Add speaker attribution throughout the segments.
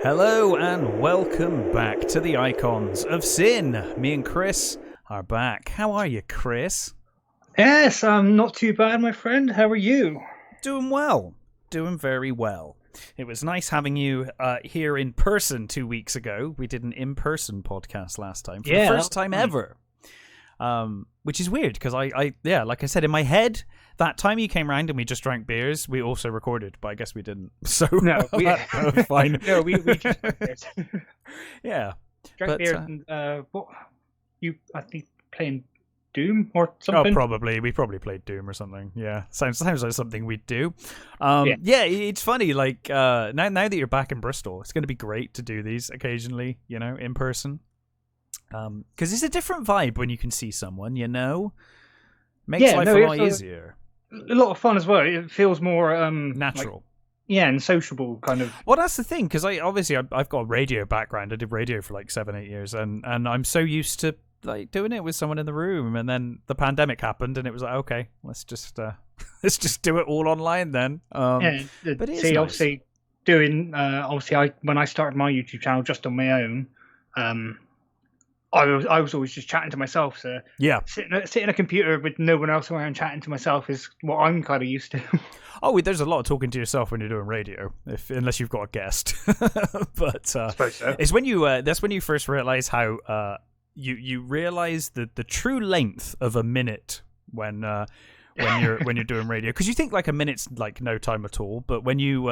Speaker 1: Hello and welcome back to the Icons of Sin. Me and Chris are back. How are you, Chris?
Speaker 2: Yes, I'm not too bad, my friend. How are you?
Speaker 1: Doing well. Doing very well. It was nice having you here in person 2 weeks ago. We did an in-person podcast last time for the first time ever. Which is weird because I like I said, in my head, that time you came round and we just drank beers, we also recorded, but I guess we didn't. So
Speaker 2: No, we
Speaker 1: fine.
Speaker 2: No, we just drank beers.
Speaker 1: Yeah.
Speaker 2: Drank beers and what I think playing Doom or something.
Speaker 1: Oh, probably. We probably played Doom or something. Yeah, sounds like something we'd do. Yeah, it's funny. Like now that you're back in Bristol, it's going to be great to do these occasionally. In person. Because it's a different vibe when you can see someone. Makes life a lot easier.
Speaker 2: A lot of fun as well. It feels more
Speaker 1: natural.
Speaker 2: And sociable kind of.
Speaker 1: Well, that's the thing, because I've got a radio background. I did radio for like 7-8 years, and I'm so used to like doing it with someone in the room. And then the pandemic happened, and it was like, okay, let's just do it all online then. But it's nice.
Speaker 2: Obviously doing when I started my YouTube channel just on my own, I was always just chatting to myself. So
Speaker 1: yeah,
Speaker 2: sitting at a computer with no one else around chatting to myself is what I'm kind of used to.
Speaker 1: Oh, there's a lot of talking to yourself when you're doing radio, unless you've got a guest. But
Speaker 2: I suppose so.
Speaker 1: It's when that's when you first realize how you realize the true length of a minute when you're doing radio, because you think like a minute's like no time at all, but when you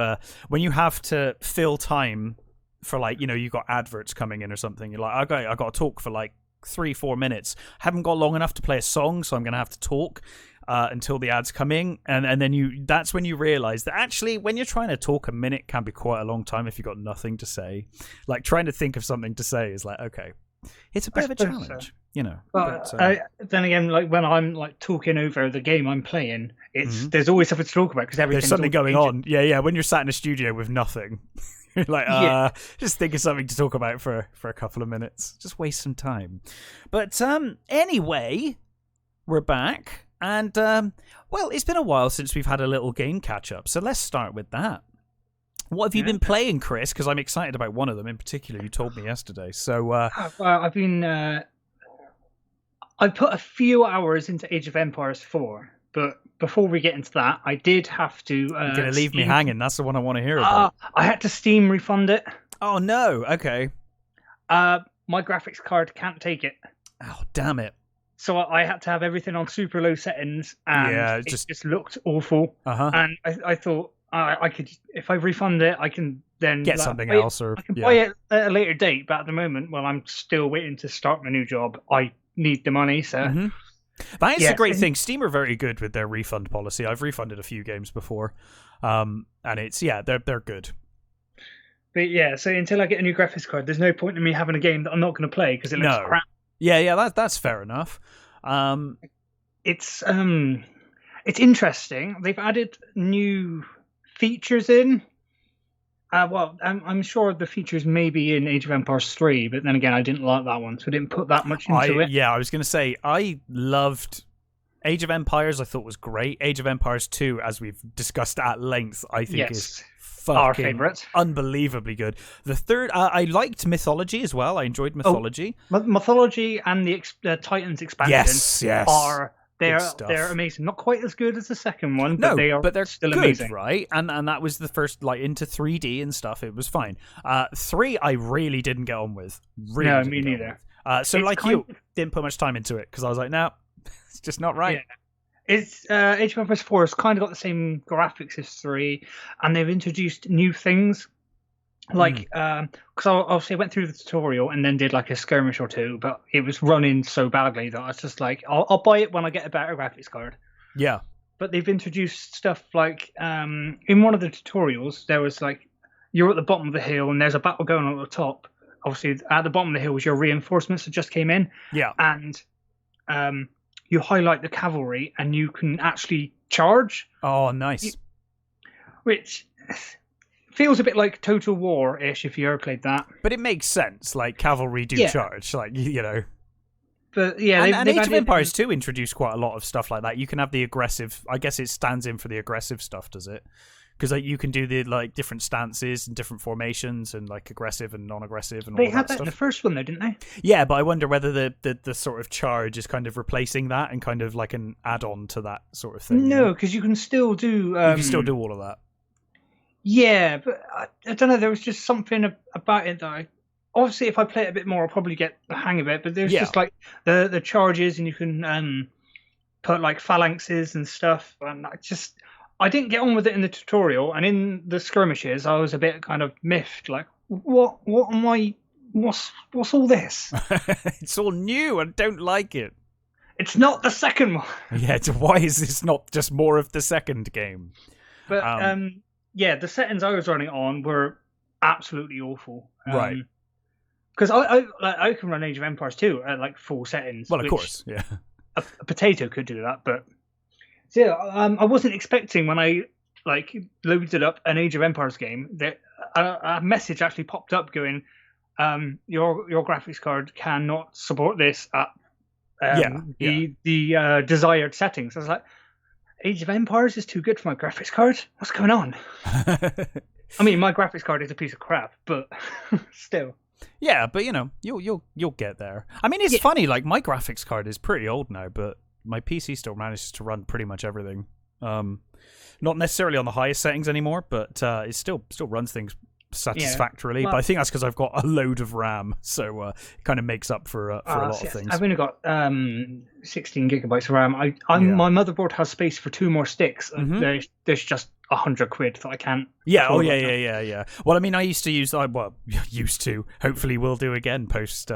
Speaker 1: have to fill time for like you got adverts coming in or something, you're like, I got to talk for like 3-4 minutes. Haven't got long enough to play a song, so I'm gonna have to talk until the ads come in, and then that's when you realize that actually when you're trying to talk, a minute can be quite a long time if you've got nothing to say. Like trying to think of something to say is like, okay, it's a bit of a challenge,
Speaker 2: But then again, like when I'm like talking over the game I'm playing, there's always something to talk about because
Speaker 1: there's something going on. Yeah. When you're sat in a studio with nothing, you're like, just think of something to talk about for a couple of minutes. Just waste some time. But anyway, we're back. And, well, it's been a while since we've had a little game catch-up, so let's start with that. What have you been playing, Chris? Because I'm excited about one of them in particular. You told me yesterday. So,
Speaker 2: I've been... I put a few hours into Age of Empires 4, but before we get into that, I did have to...
Speaker 1: You're going to leave me hanging. That's the one I want to hear about.
Speaker 2: I had to Steam refund it.
Speaker 1: Oh, no. Okay.
Speaker 2: My graphics card can't take it.
Speaker 1: Oh, damn it.
Speaker 2: So I had to have everything on super low settings, and it just looked awful. And I thought I could, if I refund it, I can then
Speaker 1: get something else, or
Speaker 2: I can buy it at a later date. But at the moment, while I'm still waiting to start my new job, I need the money. So
Speaker 1: that is a great thing. Steam are very good with their refund policy. I've refunded a few games before, and it's they're good.
Speaker 2: But so until I get a new graphics card, there's no point in me having a game that I'm not going to play because it looks crap.
Speaker 1: Yeah, that's fair enough.
Speaker 2: It's interesting. They've added new features in. I'm sure the features may be in Age of Empires 3, but then again, I didn't like that one, so I didn't put that much into it.
Speaker 1: Yeah, I was going to say, I loved Age of Empires. I thought was great. Age of Empires 2, as we've discussed at length, I think is
Speaker 2: our favourite,
Speaker 1: unbelievably good. The third, I liked Mythology as well. I enjoyed Mythology.
Speaker 2: Mythology and the Titans expansion.
Speaker 1: Yes,
Speaker 2: they're amazing. Not quite as good as the second one, but they're still
Speaker 1: good,
Speaker 2: amazing,
Speaker 1: right? And that was the first into 3D and stuff. It was fine. 3, I really didn't get on with. No,
Speaker 2: me neither.
Speaker 1: So like you, didn't put much time into it because I was like, no, it's just not right.
Speaker 2: Yeah. It's Age of Empires 4 has kind of got the same graphics as 3, and they've introduced new things. Like, because obviously I went through the tutorial and then did like a skirmish or two, but it was running so badly that I was just like, I'll buy it when I get a better graphics card.
Speaker 1: Yeah.
Speaker 2: But they've introduced stuff like, in one of the tutorials, there was like, you're at the bottom of the hill and there's a battle going on at the top. Obviously, at the bottom of the hill was your reinforcements that just came in.
Speaker 1: Yeah.
Speaker 2: And you highlight the cavalry and you can actually charge.
Speaker 1: Oh, nice.
Speaker 2: Which feels a bit like Total War-ish if you ever played that.
Speaker 1: But it makes sense. Like, cavalry do charge. Like,
Speaker 2: But yeah,
Speaker 1: and Age of Empires 2 introduced quite a lot of stuff like that. You can have the aggressive. I guess it stands in for the aggressive stuff, does it? because like you can do the like different stances and different formations and like aggressive and non-aggressive and all
Speaker 2: They
Speaker 1: that
Speaker 2: had that
Speaker 1: stuff.
Speaker 2: in the first one, though, didn't they?
Speaker 1: Yeah, but I wonder whether the sort of charge is kind of replacing that and kind of like an add-on to that sort of thing.
Speaker 2: No, because you can still do.
Speaker 1: You can still do all of that.
Speaker 2: Yeah, but I don't know. There was just something about it that obviously, if I play it a bit more, I'll probably get the hang of it. But there's just like the charges, and you can put like phalanxes and stuff. And I didn't get on with it in the tutorial, and in the skirmishes, I was a bit kind of miffed. Like, what am I? What's all this?
Speaker 1: It's all new. I don't like it.
Speaker 2: It's not the second one.
Speaker 1: Yeah, why is this not just more of the second game?
Speaker 2: But yeah, the settings I was running on were absolutely awful.
Speaker 1: Right.
Speaker 2: Because I can run Age of Empires 2 at like full settings.
Speaker 1: Well, of course, yeah.
Speaker 2: A potato could do that, but so, yeah, I wasn't expecting when I like loaded up an Age of Empires game that a message actually popped up going, your graphics card cannot support this at the desired settings. I was like, Age of Empires is too good for my graphics card. What's going on? I mean, my graphics card is a piece of crap, but still.
Speaker 1: Yeah, but you know, you'll get there. I mean, it's funny. Like my graphics card is pretty old now, but my PC still manages to run pretty much everything. Not necessarily on the highest settings anymore, but it still runs things satisfactorily. Well, but I think that's because I've got a load of RAM, so it kind of makes up for a lot of things.
Speaker 2: I've only got 16 gigabytes of RAM. My motherboard has space for 2 more sticks. Mm-hmm. There's just £100 that I can't.
Speaker 1: Yeah. Oh yeah. Well, I mean, I used to use. Hopefully, will do again post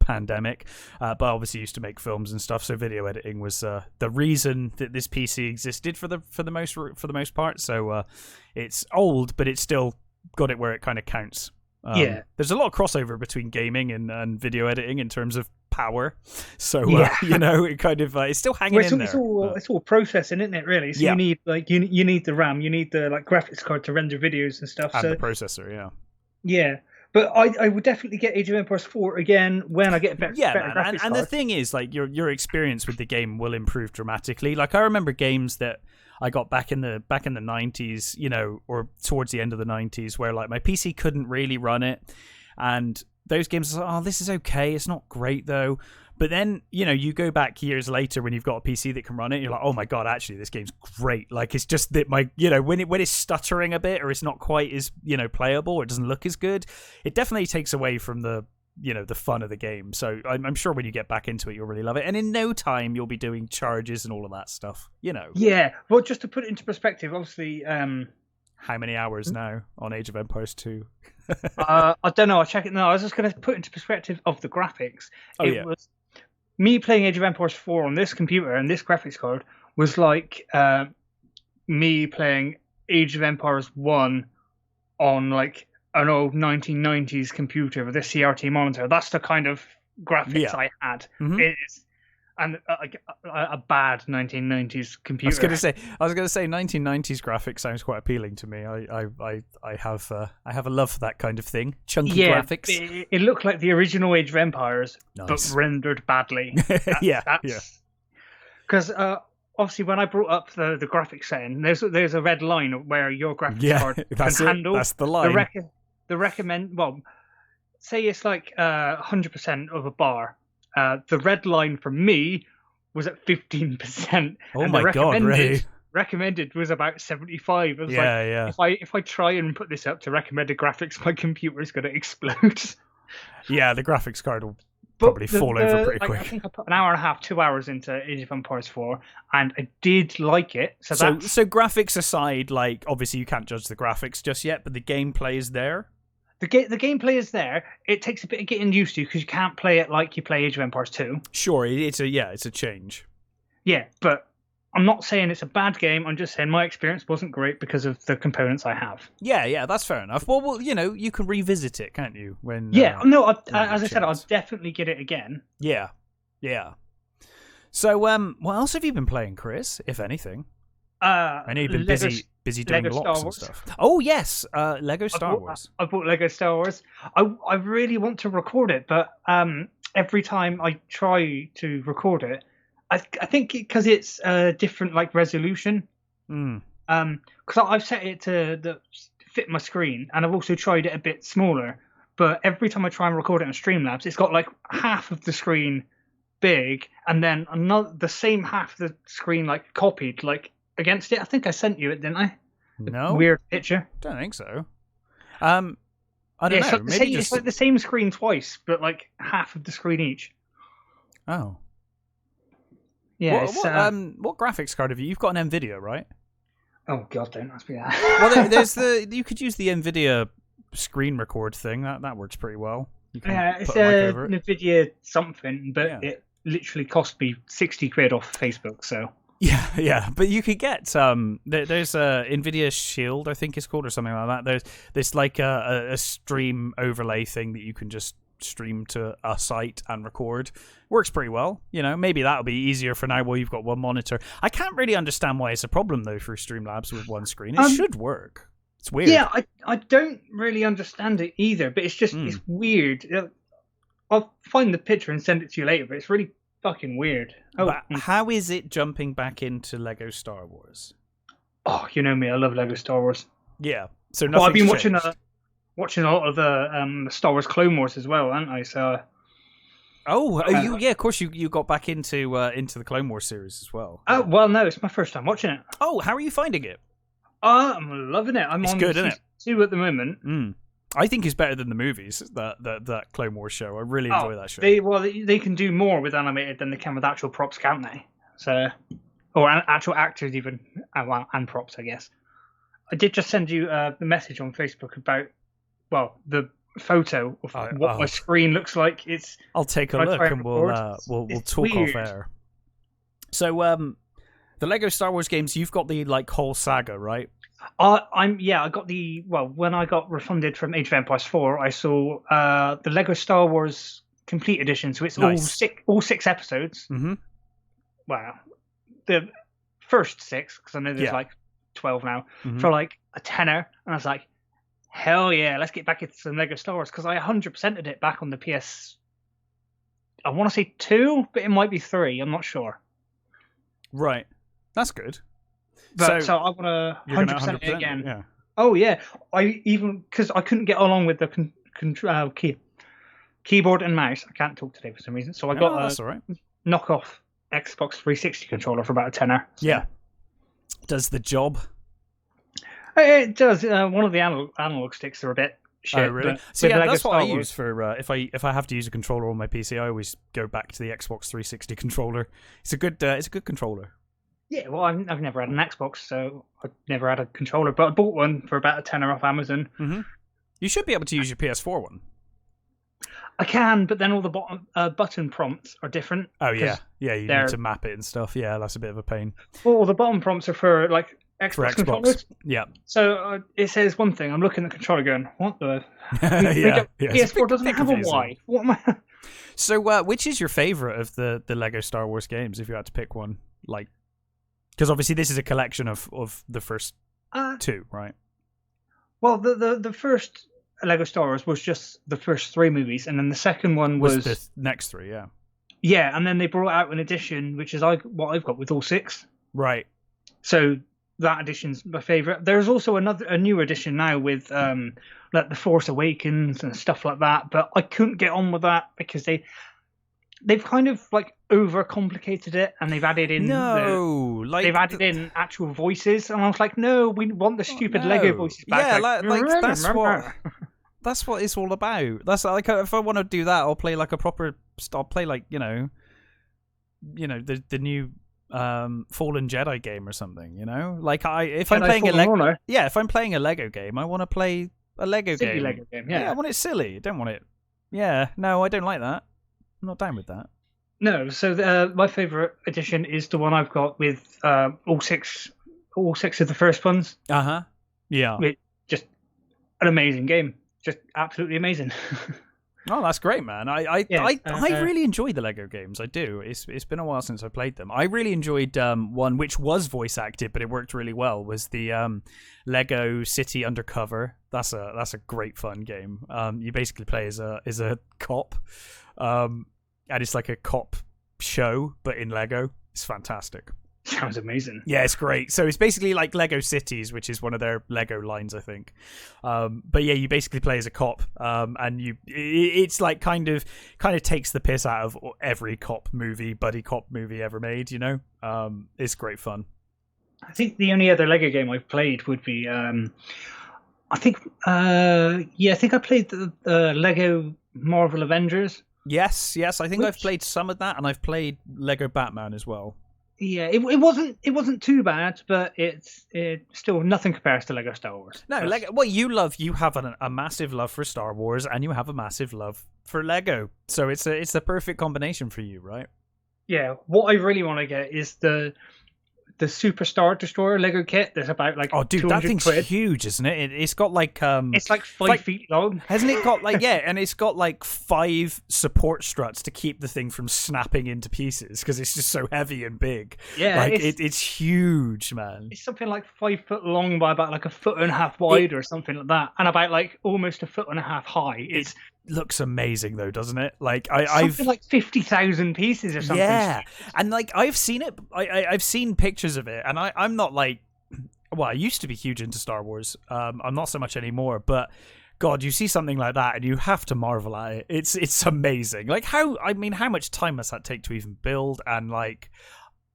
Speaker 1: pandemic. But I obviously used to make films and stuff, so video editing was the reason that this PC existed for the most part. So it's old, but it's still got it where it kind of counts. There's a lot of crossover between gaming and video editing in terms of power, so you know, it kind of it's still hanging in there.
Speaker 2: It's all processing, isn't it? Really. So you need like you need the RAM, you need the like graphics card to render videos and stuff.
Speaker 1: And the processor,
Speaker 2: yeah. But I would definitely get Age of Empires 4 again when I get better graphics card.
Speaker 1: And the thing is, like your experience with the game will improve dramatically. Like I remember games that I got back in the 90s, you know, or towards the end of the 90s, where like my PC couldn't really run it, and those games, this is okay, it's not great though. But then, you know, you go back years later when you've got a PC that can run it, you're like, oh my god, actually this game's great. Like it's just that my, you know, when it's stuttering a bit or it's not quite as, you know, playable or it doesn't look as good, it definitely takes away from the, you know, the fun of the game. So I'm sure when you get back into it, you'll really love it. And in no time, you'll be doing charges and all of that stuff, you know.
Speaker 2: Yeah. Well, just to put it into perspective, obviously...
Speaker 1: How many hours now on Age of Empires 2?
Speaker 2: I don't know. I'll check it now. I was just going to put into perspective of the graphics. It was me playing Age of Empires 4 on this computer and this graphics card was like me playing Age of Empires 1 on like an old 1990s computer with a CRT monitor. That's the kind of graphics I had. Mm-hmm. It is, and a bad 1990s computer.
Speaker 1: I was gonna say 1990s graphics sounds quite appealing to me. I have a love for that kind of thing. Chunky graphics.
Speaker 2: It looked like the original Age of Empires, but rendered badly. Because obviously, when I brought up the graphics setting, there's a red line where your graphics card can handle.
Speaker 1: That's the line.
Speaker 2: The recommend. Well, say it's like 100% of a bar. The red line for me was at 15%.
Speaker 1: Oh my god! Really?
Speaker 2: Recommended was about 75. I was if I try and put this up to recommended graphics, my computer is going to explode.
Speaker 1: Yeah, the graphics card will probably fall over pretty quick.
Speaker 2: I think I put an hour and a half, 2 hours into Age of Empires 4, and I did like it. So
Speaker 1: graphics aside, like obviously you can't judge the graphics just yet, but the gameplay is there.
Speaker 2: The gameplay is there. It takes a bit of getting used to because you can't play it like you play Age of Empires 2.
Speaker 1: Sure, it's a change.
Speaker 2: Yeah, but I'm not saying it's a bad game. I'm just saying my experience wasn't great because of the components I have.
Speaker 1: Yeah, that's fair enough. Well, you know, you can revisit it, can't you? When
Speaker 2: as I said, I'll definitely get it again.
Speaker 1: Yeah. So, what else have you been playing, Chris? If anything, I know you've been busy doing
Speaker 2: Lego
Speaker 1: lots and stuff. Oh yes, Lego Star Wars.
Speaker 2: I bought Lego Star Wars. I really want to record it, but every time I try to record it, I think because it's a different like resolution. because I've set it to fit my screen, and I've also tried it a bit smaller. But every time I try and record it on Streamlabs, it's got like half of the screen big, and then the same half of the screen like copied like against it. I think I sent you it, didn't I?
Speaker 1: No,
Speaker 2: weird picture.
Speaker 1: Don't think so. I don't know. Maybe
Speaker 2: It's like the same screen twice, but like half of the screen each.
Speaker 1: Oh.
Speaker 2: Yeah.
Speaker 1: What graphics card have you? You've got an Nvidia, right?
Speaker 2: Oh God, don't ask me that.
Speaker 1: Well, there's you could use the Nvidia screen record thing. That works pretty well.
Speaker 2: Yeah, it's a Nvidia something, but it literally cost me 60 quid off Facebook. So.
Speaker 1: Yeah, but you could get there's a Nvidia Shield, I think it's called, or something like that. There's like a stream overlay thing that you can just stream to a site and record. Works pretty well. Maybe that'll be easier for now while you've got one monitor. I can't really understand why it's a problem though for Streamlabs with one screen. It should work. It's weird.
Speaker 2: Yeah, I don't really understand it either, but it's just it's weird. I'll find the picture and send it to you later, but it's really fucking weird.
Speaker 1: But how is it jumping back into Lego Star Wars?
Speaker 2: Oh, you know me, I love Lego Star Wars.
Speaker 1: Yeah, so nothing's
Speaker 2: I've been
Speaker 1: changed.
Speaker 2: watching a lot of the Star Wars Clone Wars as well, haven't I? So.
Speaker 1: Of course you got back into the Clone Wars series as well.
Speaker 2: Oh well, no, it's my first time watching it.
Speaker 1: Oh, how are you finding it?
Speaker 2: I'm loving it. It's
Speaker 1: good, isn't it?
Speaker 2: 2 at the moment.
Speaker 1: I think it's better than the movies. That Clone Wars show. I really enjoy that show.
Speaker 2: They can do more with animated than they can with actual props, can't they? So, or actual actors even, and props, I guess. I did just send you the message on Facebook about the photo of what my screen looks like.
Speaker 1: I'll take a look and we'll talk
Speaker 2: weird.
Speaker 1: off air. So the Lego Star Wars games, you've got the whole saga, right?
Speaker 2: I got when I got refunded from Age of Empires 4, I saw the Lego Star Wars Complete Edition, so it's all 6 episodes.
Speaker 1: Mm-hmm.
Speaker 2: Wow, the first 6, because I know there's 12 now, for like a tenner, and I was like, hell yeah, let's get back into some Lego Star Wars, because I 100%ed it back on the PS. I want to say 2, but it might be 3. I'm not sure.
Speaker 1: Right, that's good.
Speaker 2: But, so I want to 100% it again.
Speaker 1: Yeah.
Speaker 2: Oh yeah, because I couldn't get along with the keyboard and mouse. I can't talk today for some reason, so I got
Speaker 1: that's all right.
Speaker 2: Knockoff Xbox 360 controller for about a tenner. So.
Speaker 1: Yeah, does the job.
Speaker 2: It does. One of the analog sticks are a bit shit.
Speaker 1: Oh really? So yeah, that's what I use for if I have to use a controller on my PC. I always go back to the Xbox 360 controller. It's a good controller.
Speaker 2: Yeah, well, I've never had an Xbox, so I've never had a controller, but I bought one for about a tenner off Amazon.
Speaker 1: Mm-hmm. You should be able to use your PS4 one.
Speaker 2: I can, but then all the button prompts are different.
Speaker 1: Oh yeah, you need to map it and stuff. Yeah, that's a bit of a pain.
Speaker 2: Well, the button prompts are for like Xbox controllers.
Speaker 1: Yeah.
Speaker 2: So it says one thing. I'm looking at the controller, going, "What the?" PS4 doesn't have a Y. What am I?
Speaker 1: So, which is your favorite of the Lego Star Wars games? If you had to pick one, because obviously this is a collection of the first 2, right?
Speaker 2: Well, the first Lego Star Wars was just the first 3 movies, and then the second one was
Speaker 1: the next 3, yeah.
Speaker 2: Yeah, and then they brought out an edition, which is what I've got with all 6.
Speaker 1: Right.
Speaker 2: So that edition's my favorite. There's also a new edition now with like the Force Awakens and stuff like that, but I couldn't get on with that because they've kind of like overcomplicated it, and they've added in they've added in actual voices, and I was like, no, we want the stupid Lego voices back.
Speaker 1: Yeah, that's what it's all about. That's like, if I want to do that, I'll play like a proper. I'll play like the new Fallen Jedi game or something. If I'm playing a Lego game, I want to play a Lego game.
Speaker 2: Lego game. Yeah,
Speaker 1: I want it silly. I don't want it. Yeah, no, I don't like that. I'm not down with that.
Speaker 2: No, so my favourite edition is the one I've got with all six of the first ones.
Speaker 1: Yeah.
Speaker 2: Just an amazing game. Just absolutely amazing.
Speaker 1: Oh, that's great, man. I really enjoy the Lego games. I do. It's been a while since I played them. I really enjoyed one which was voice acted, but it worked really well. Was the Lego City Undercover. That's a great fun game. You basically play as a cop, and it's like a cop show, but in Lego. It's fantastic.
Speaker 2: Sounds amazing.
Speaker 1: Yeah, it's great. So it's basically like Lego Cities, which is one of their Lego lines, I think. But yeah, you basically play as a cop, and it's like kind of takes the piss out of every buddy cop movie ever made. It's great fun.
Speaker 2: I think the only other Lego game I've played would be, I think I played the Lego Marvel Avengers.
Speaker 1: Yes, I think I've played some of that, and I've played Lego Batman as well.
Speaker 2: Yeah, it wasn't too bad, but it's still nothing compares to Lego Star Wars.
Speaker 1: No, Lego. Well, you have a massive love for Star Wars, and you have a massive love for Lego, so it's the perfect combination for you, right?
Speaker 2: Yeah, what I really want to get is the Super Star Destroyer Lego kit. There's about like
Speaker 1: oh, dude, that thing's huge, isn't it? It's got like
Speaker 2: it's like 5 feet long,
Speaker 1: hasn't it? Got like and it's got like 5 support struts to keep the thing from snapping into pieces because it's just so heavy and big.
Speaker 2: Yeah,
Speaker 1: like it's huge, man.
Speaker 2: It's something like 5 foot long by about like 1.5 foot wide or something like that, and about like almost 1.5 foot high. It
Speaker 1: looks amazing though, doesn't it? Like
Speaker 2: I've like 50,000 pieces or something.
Speaker 1: Yeah, and like I've seen it. I've seen pictures of it, and I'm not like, well, I used to be huge into Star Wars. I'm not so much anymore, but God, you see something like that, and you have to marvel at it. It's amazing. Like how much time must that take to even build? And like,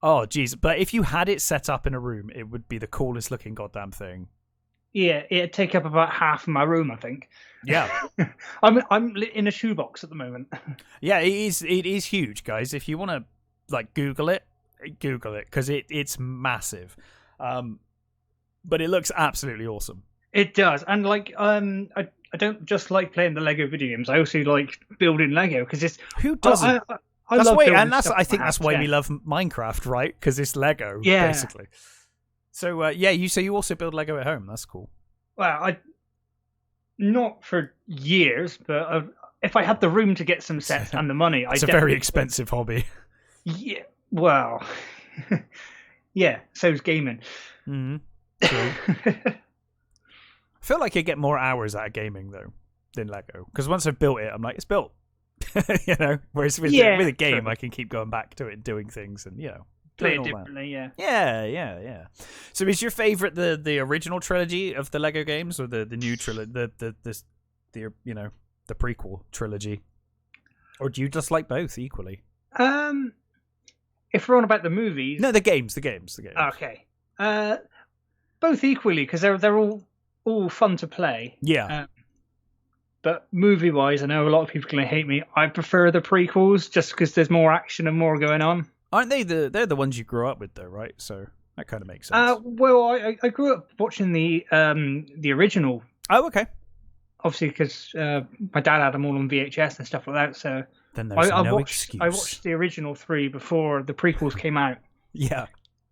Speaker 1: oh geez, but if you had it set up in a room, it would be the coolest looking goddamn thing.
Speaker 2: Yeah, it'd take up about half of my room, I think.
Speaker 1: Yeah,
Speaker 2: I'm in a shoebox at the moment.
Speaker 1: Yeah, it is huge, guys. If you want to like Google it because it's massive. But it looks absolutely awesome.
Speaker 2: It does, and like I don't just like playing the Lego video games. I also like building Lego because it's
Speaker 1: who doesn't.
Speaker 2: I love building
Speaker 1: I think that's why we love Minecraft, right? Because it's Lego, basically. So you also build Lego at home. That's cool.
Speaker 2: Well, not for years, but if I had the room to get some sets and the money,
Speaker 1: it's a very expensive hobby.
Speaker 2: Yeah, well, yeah. So's gaming.
Speaker 1: Mm-hmm. I feel like you get more hours out of gaming though than Lego because once I've built it, I'm like, it's built. Whereas with a game, I can keep going back to it and doing things and
Speaker 2: play it differently.
Speaker 1: Yeah. So is your favorite the original trilogy of the Lego games or the new trilogy, the prequel trilogy, or do you just like both equally?
Speaker 2: If we're on about the movies,
Speaker 1: no, the games.
Speaker 2: Okay, both equally because they're all fun to play.
Speaker 1: Yeah.
Speaker 2: But movie-wise, I know a lot of people are going to hate me. I prefer the prequels just because there's more action and more going on.
Speaker 1: Aren't they they're the ones you grew up with though, right? So that kind of makes sense.
Speaker 2: Well, I grew up watching the original.
Speaker 1: Oh, okay.
Speaker 2: Obviously, because my dad had them all on VHS and stuff like that. So
Speaker 1: then there's
Speaker 2: excuse. I watched the original 3 before the prequels came out.
Speaker 1: Yeah.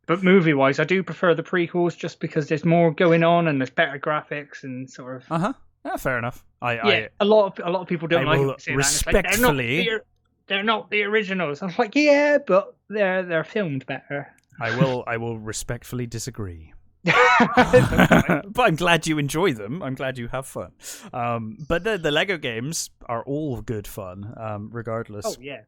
Speaker 2: But movie-wise, I do prefer the prequels just because there's more going on and there's better graphics and sort of.
Speaker 1: Yeah, fair enough.
Speaker 2: A lot of people don't like it.
Speaker 1: Respectfully.
Speaker 2: Like, they're not the originals. I was like, yeah, but they're filmed better.
Speaker 1: I will respectfully disagree. But I'm glad you enjoy them. I'm glad you have fun. But the Lego games are all good fun, regardless.
Speaker 2: Oh yeah.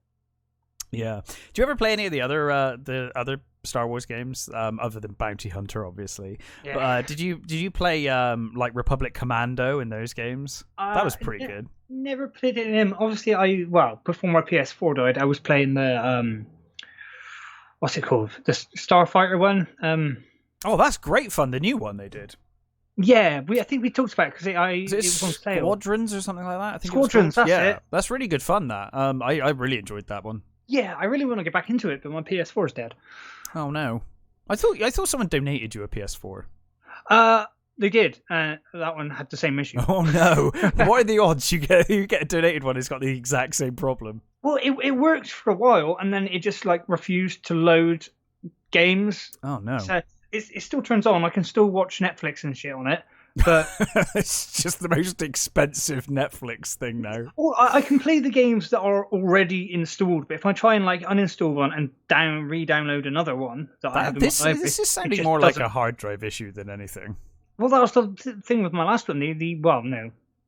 Speaker 1: Yeah. Do you ever play any of the other Star Wars games, other than Bounty Hunter, obviously?
Speaker 2: Yeah.
Speaker 1: But did you play like Republic Commando in those games? That was pretty good.
Speaker 2: Never played it in them. Obviously, before my PS4 died, I was playing the what's it called? The Starfighter one.
Speaker 1: Oh, that's great fun. The new one they did.
Speaker 2: Yeah, I think we talked about it because it was on sale.
Speaker 1: Squadrons or something like that. I think
Speaker 2: Squadrons. That's it.
Speaker 1: That's really good fun. That I really enjoyed that one.
Speaker 2: Yeah, I really want to get back into it, but my PS4 is dead.
Speaker 1: Oh no! I thought someone donated you a PS4.
Speaker 2: They did. That one had the same issue.
Speaker 1: Oh no! What are the odds you get a donated one? It's got the exact same problem.
Speaker 2: Well, it worked for a while, and then it just like refused to load games.
Speaker 1: Oh no!
Speaker 2: So it still turns on. I can still watch Netflix and shit on it, but
Speaker 1: it's just the most expensive Netflix thing now.
Speaker 2: Well, I can play the games that are already installed, but if I try and like uninstall one and re-download another one I have in my library,
Speaker 1: this is sounding more like a hard drive issue than anything.
Speaker 2: Well, that was the thing with my last one. The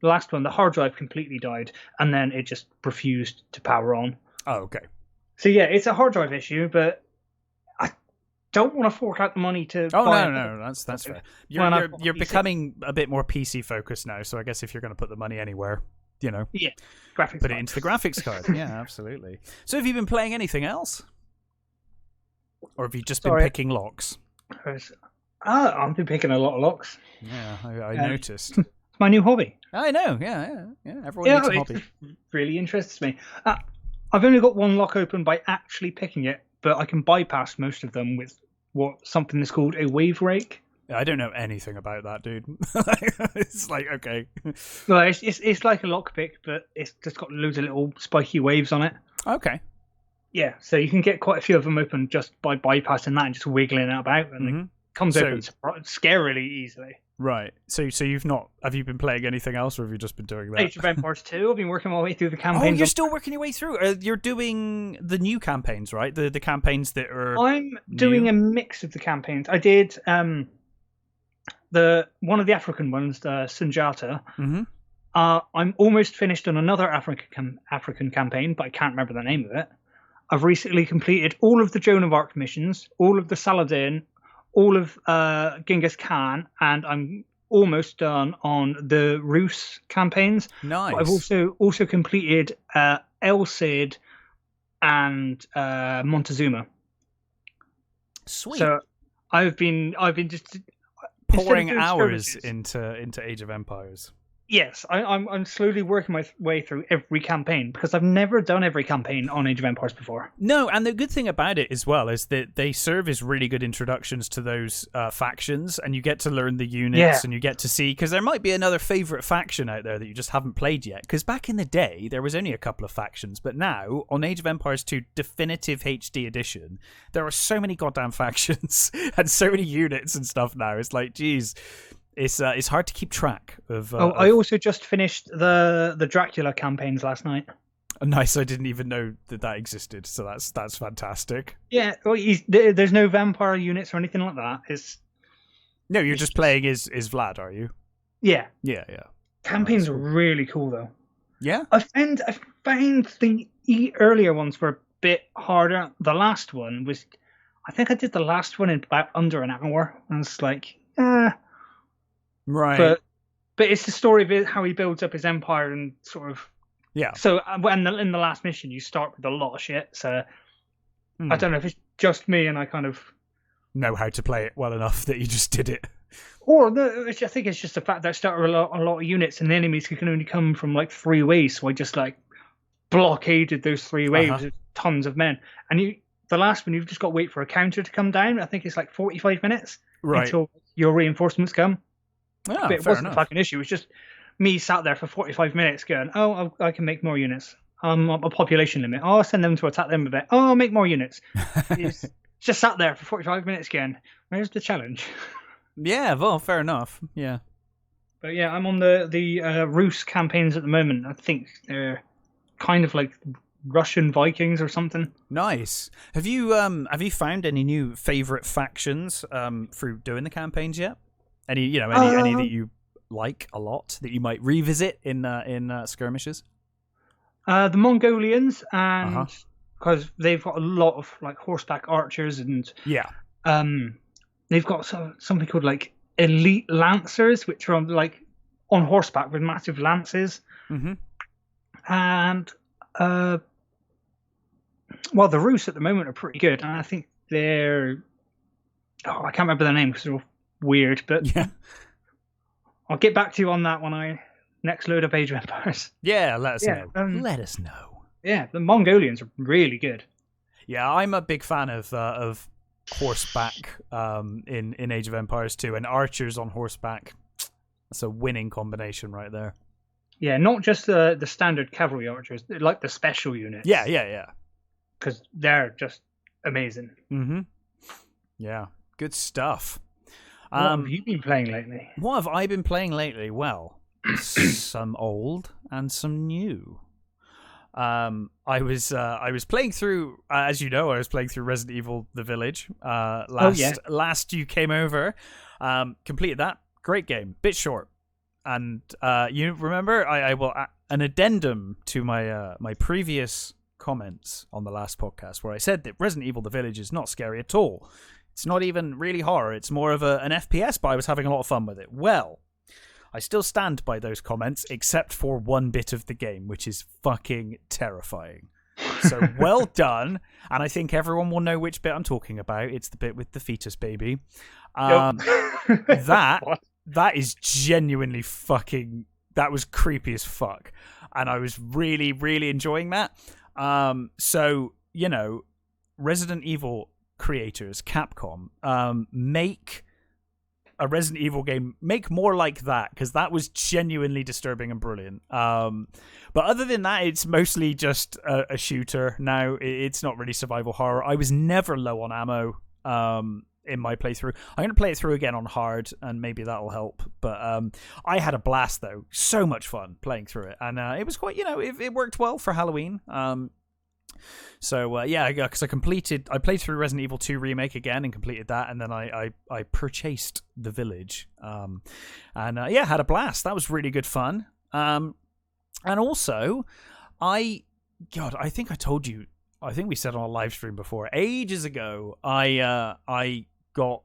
Speaker 2: last one, the hard drive completely died, and then it just refused to power on.
Speaker 1: Oh, okay.
Speaker 2: So yeah, it's a hard drive issue, but don't want to fork out the money to.
Speaker 1: Oh
Speaker 2: buy
Speaker 1: no, that's fair.
Speaker 2: When I've
Speaker 1: You're
Speaker 2: got PC.
Speaker 1: becoming a bit more PC focused now, so I guess if you're going to put the money anywhere,
Speaker 2: Yeah, graphics.
Speaker 1: put it into the graphics card. Yeah, absolutely. So have you been playing anything else, or have you just been picking locks?
Speaker 2: I've been picking a lot of locks.
Speaker 1: Yeah, I noticed.
Speaker 2: It's my new hobby.
Speaker 1: I know. Yeah. Everyone needs a hobby.
Speaker 2: It really interests me. I've only got one lock open by actually picking it, but I can bypass most of them with something that's called a wave rake.
Speaker 1: I don't know anything about that, dude. It's like, okay.
Speaker 2: Well, it's like a lockpick, but it's just got loads of little spiky waves on it.
Speaker 1: Okay.
Speaker 2: Yeah, so you can get quite a few of them open just by bypassing that and just wiggling it about, and it comes open scarily easily.
Speaker 1: Right. So have you been playing anything else, or have you just been doing that?
Speaker 2: Age of Empires 2, I've been working my way through the campaigns.
Speaker 1: Oh, you're still working your way through. You're doing the new campaigns, right? The campaigns that are.
Speaker 2: I'm doing a mix of the campaigns. I did one of the African ones, the Sunjata.
Speaker 1: Mm-hmm.
Speaker 2: I'm almost finished on another African campaign, but I can't remember the name of it. I've recently completed all of the Joan of Arc missions, all of the Saladin, all of Genghis Khan, and I'm almost done on the Rus campaigns.
Speaker 1: Nice.
Speaker 2: But I've also completed El Cid and Montezuma.
Speaker 1: Sweet.
Speaker 2: So I've been just
Speaker 1: pouring hours into Age of Empires.
Speaker 2: Yes, I'm slowly working my way through every campaign because I've never done every campaign on Age of Empires before.
Speaker 1: No, and the good thing about it as well is that they serve as really good introductions to those factions, and you get to learn the units, and you get to see, because there might be another favourite faction out there that you just haven't played yet. Because back in the day, there was only a couple of factions, but now, on Age of Empires 2 Definitive HD Edition, there are so many goddamn factions and so many units and stuff now. It's like, geez... It's hard to keep track of.
Speaker 2: I also just finished the Dracula campaigns last night.
Speaker 1: Nice, I didn't even know that existed, so that's fantastic.
Speaker 2: Yeah, well, there's no vampire units or anything like that.
Speaker 1: You're just playing as Vlad, are you?
Speaker 2: Yeah.
Speaker 1: Yeah.
Speaker 2: Campaigns are really cool though.
Speaker 1: Yeah.
Speaker 2: I found the earlier ones were a bit harder. The last one was, I think I did the last one in about under an hour, and it's like,
Speaker 1: Right.
Speaker 2: But it's the story of how he builds up his empire and sort of.
Speaker 1: Yeah.
Speaker 2: So in the last mission, you start with a lot of shit. So I don't know if it's just me and I kind of
Speaker 1: know how to play it well enough that you just did it.
Speaker 2: Or I think it's just the fact that I started a lot of units and the enemies can only come from like 3 ways. So I just like blockaded those 3 waves with tons of men. And the last one, you've just got to wait for a counter to come down. I think it's like 45 minutes until your reinforcements come.
Speaker 1: Oh,
Speaker 2: but it wasn't like an issue. It was just me sat there for 45 minutes going, oh, I can make more units. A population limit. Oh, I'll send them to attack them a bit. Oh, I'll make more units. It's just sat there for 45 minutes going, where's the challenge?
Speaker 1: Yeah, well, fair enough. Yeah.
Speaker 2: But yeah, I'm on the Rus campaigns at the moment. I think they're kind of like Russian Vikings or something.
Speaker 1: Nice. Have you found any new favorite factions through doing the campaigns yet? Any that you like a lot that you might revisit in skirmishes?
Speaker 2: The Mongolians, and because they've got a lot of like horseback archers, and they've got something called like elite lancers, which are on horseback with massive lances.
Speaker 1: Mm-hmm.
Speaker 2: And the Rus at the moment are pretty good, and I think they're I can't remember their name because they're all weird, but
Speaker 1: yeah,
Speaker 2: I'll get back to you on that when I next load up Age of Empires.
Speaker 1: Yeah, let us know. Let us know.
Speaker 2: Yeah, the Mongolians are really good.
Speaker 1: Yeah, I'm a big fan of horseback in Age of Empires 2, and archers on horseback. That's a winning combination right there.
Speaker 2: Yeah, not just the standard cavalry archers, like the special units.
Speaker 1: Yeah.
Speaker 2: Because they're just amazing.
Speaker 1: Mm-hmm. Yeah, good stuff.
Speaker 2: What have you been playing lately?
Speaker 1: What have I been playing lately? Well, some old and some new. I was playing through, as you know, I was playing through Resident Evil: The Village. Last you came over, completed that. Great game, bit short, and you remember I will an addendum to my my previous comments on the last podcast where I said that Resident Evil: The Village is not scary at all. It's not even really horror. It's more of an FPS, but I was having a lot of fun with it. Well, I still stand by those comments, except for one bit of the game, which is fucking terrifying. So well done, and I think everyone will know which bit I'm talking about. It's the bit with the fetus baby. That is genuinely fucking... That was creepy as fuck, and I was really, really enjoying that. So, you know, Resident Evil creators, Capcom, make a Resident Evil game, make more like that, because that was genuinely disturbing and brilliant. But other than that, it's mostly just a shooter now. It's not really survival horror. I was never low on ammo in my playthrough. I'm going to play it through again on hard, and maybe that'll help. But I had a blast, though. So much fun playing through it. And it was quite, you know, it worked well for Halloween. So yeah, because I played through Resident Evil 2 Remake again and completed that, and then I purchased The Village, and yeah, had a blast. That was really good fun. And also, I think I told you, I think we said on a live stream before, ages ago, I got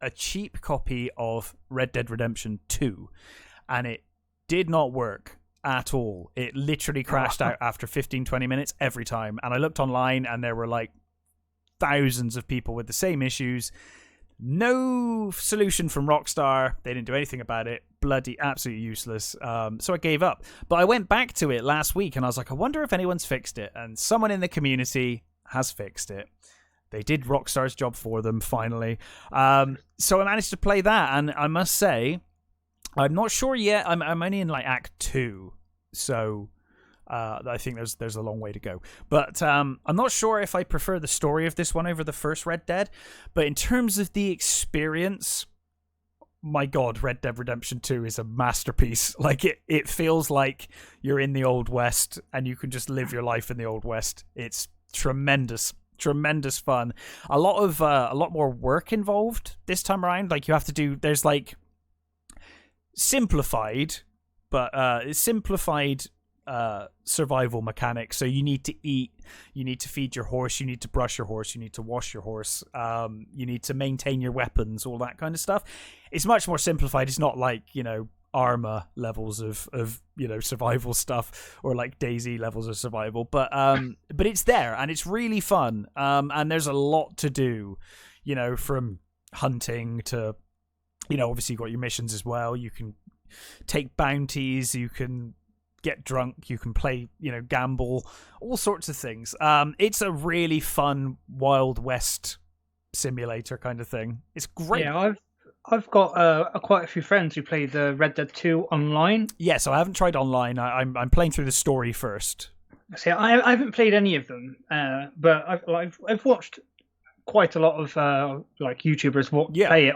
Speaker 1: a cheap copy of Red Dead Redemption 2, and it did not work at all. It literally crashed out after 15-20 minutes every time, and I looked online and there were like thousands of people with the same issues. No solution from Rockstar. They didn't do anything about it. Bloody absolutely useless. So I gave up, but I went back to it last week and I was like, I wonder if anyone's fixed it, and someone in the community has fixed it. They did Rockstar's job for them finally. So I managed to play that, and I must say, I'm not sure yet. I'm only in like Act 2, so I think there's a long way to go. But I'm not sure if I prefer the story of this one over the first Red Dead. But in terms of the experience, my God, Red Dead Redemption 2 is a masterpiece. Like it feels like you're in the Old West and you can just live your life in the Old West. It's tremendous fun. A lot more work involved this time around. Like you have to do. There's like simplified survival mechanics. So you need to eat, you need to feed your horse, you need to brush your horse, you need to wash your horse, you need to maintain your weapons, all that kind of stuff. It's much more simplified. It's not like, you know, Arma levels of you know, survival stuff, or like Daisy levels of survival, but it's there and it's really fun, and there's a lot to do, you know, from hunting to, you know, obviously you've got your missions as well. You can take bounties, you can get drunk, you can play, you know, gamble, all sorts of things. It's a really fun Wild West simulator kind of thing. It's great.
Speaker 2: Yeah, I've got quite a few friends who play the Red Dead 2 online.
Speaker 1: Yeah, so I haven't tried online. I'm playing through the story first.
Speaker 2: See, I haven't played any of them, but I've watched quite a lot of like YouTubers play it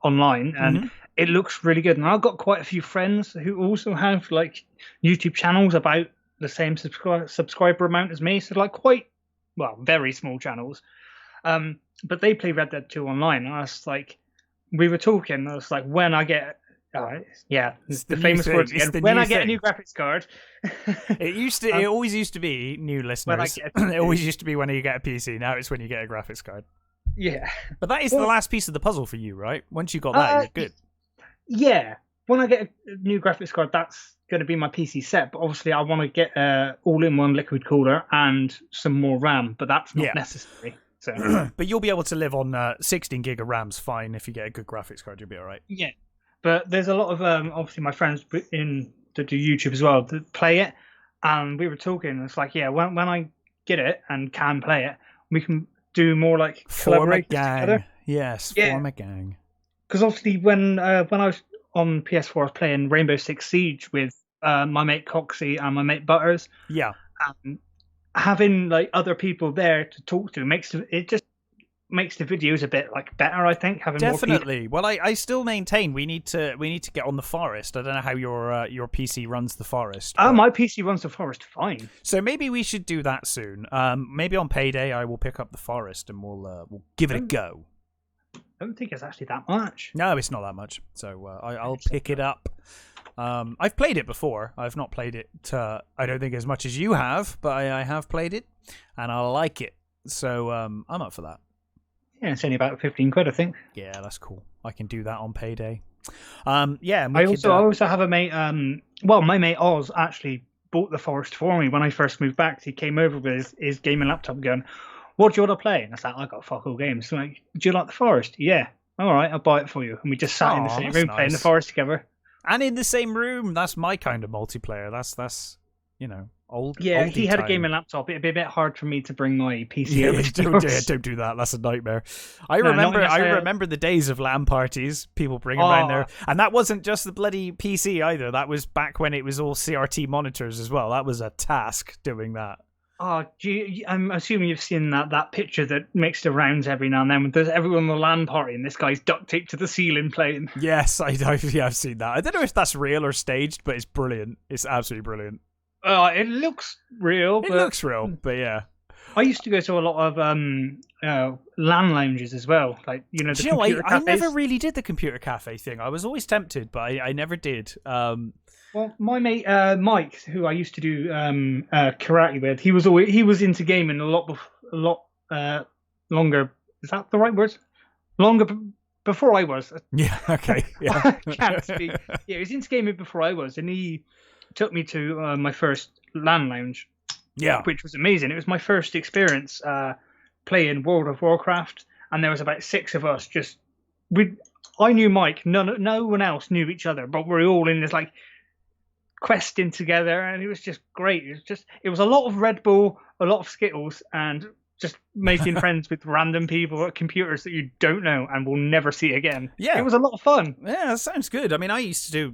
Speaker 2: online, and it looks really good. And I've got quite a few friends who also have like YouTube channels about the same subscriber amount as me, so like very small channels, but they play Red Dead 2 online. And I was like, we were talking, I was like, when I get it's the famous words again, when I get a new graphics card.
Speaker 1: It always used to be, new listeners, it always used to be when you get a PC. Now it's when you get a graphics card.
Speaker 2: Yeah,
Speaker 1: but that is the last piece of the puzzle for you, right? Once you got that, you're good.
Speaker 2: Yeah, when I get a new graphics card, that's going to be my PC set. But obviously, I want to get all-in-one liquid cooler and some more RAM, but that's not necessary. So,
Speaker 1: but you'll be able to live on 16 gig of RAM's fine. If you get a good graphics card, you'll be all right.
Speaker 2: Yeah, but there's a lot of obviously my friends that do YouTube as well that play it, and we were talking. It's like, yeah, when I get it and can play it, we can do more like
Speaker 1: form a gang. Together. Yes, form a gang.
Speaker 2: Because obviously, when I was on PS4, I was playing Rainbow Six Siege with my mate Coxie and my mate Butters.
Speaker 1: Yeah,
Speaker 2: having like other people there to talk to makes the videos a bit like better. I think having
Speaker 1: definitely. More well, I still maintain we need to get on the Forest. I don't know how your PC runs the Forest.
Speaker 2: Oh, my PC runs the Forest fine.
Speaker 1: So maybe we should do that soon. Maybe on payday I will pick up the Forest and we'll give it a go.
Speaker 2: I don't think it's actually that much.
Speaker 1: No, it's not that much. So I'll pick it up. I've played it before. I've not played it, I don't think, as much as you have, but I have played it, and I like it. So I'm up for that.
Speaker 2: Yeah, it's only about 15 quid, I think.
Speaker 1: Yeah, that's cool. I can do that on payday. Yeah, and
Speaker 2: I also have a mate. Well, my mate Oz actually bought the Forest for me when I first moved back. He came over with his gaming laptop, going, "What do you want to play?" And I was like, "I got fuck all games." So like, "Do you like the Forest?" "Yeah." "All right, I'll buy it for you." And we just sat in the same room playing the Forest together.
Speaker 1: And in the same room, that's my kind of multiplayer. That's old.
Speaker 2: Yeah, he had a gaming laptop. It'd be a bit hard for me to bring my PC over.
Speaker 1: Don't do that. That's a nightmare. I remember the days of LAN parties. People bringing around there, and that wasn't just the bloody PC either. That was back when it was all CRT monitors as well. That was a task doing that.
Speaker 2: Oh, I'm assuming you've seen that picture that makes the rounds every now and then. There's everyone in the LAN party, and this guy's duct taped to the ceiling playing.
Speaker 1: Yes, I've seen that. I don't know if that's real or staged, but it's brilliant. It's absolutely brilliant.
Speaker 2: It looks real.
Speaker 1: It looks real, but yeah.
Speaker 2: I used to go to a lot of LAN lounges as well. Like, the computer cafes.
Speaker 1: I never really did the computer cafe thing. I was always tempted, but I never did.
Speaker 2: Well, my mate Mike, who I used to do karate with, he was into gaming a lot longer. Is that the right word? Longer before I was.
Speaker 1: Yeah. Okay. Yeah.
Speaker 2: I can't speak. Yeah, he was into gaming before I was, and he took me to my first LAN lounge.
Speaker 1: Yeah,
Speaker 2: which was amazing. It was my first experience playing World of Warcraft, and there was about 6 of us. I knew Mike. No one else knew each other, but we were all in this like questing together, and it was just great. It was a lot of Red Bull, a lot of Skittles, and just making friends with random people at computers that you don't know and will never see again.
Speaker 1: Yeah,
Speaker 2: it was a lot of fun.
Speaker 1: Yeah, that sounds good. I mean, I used to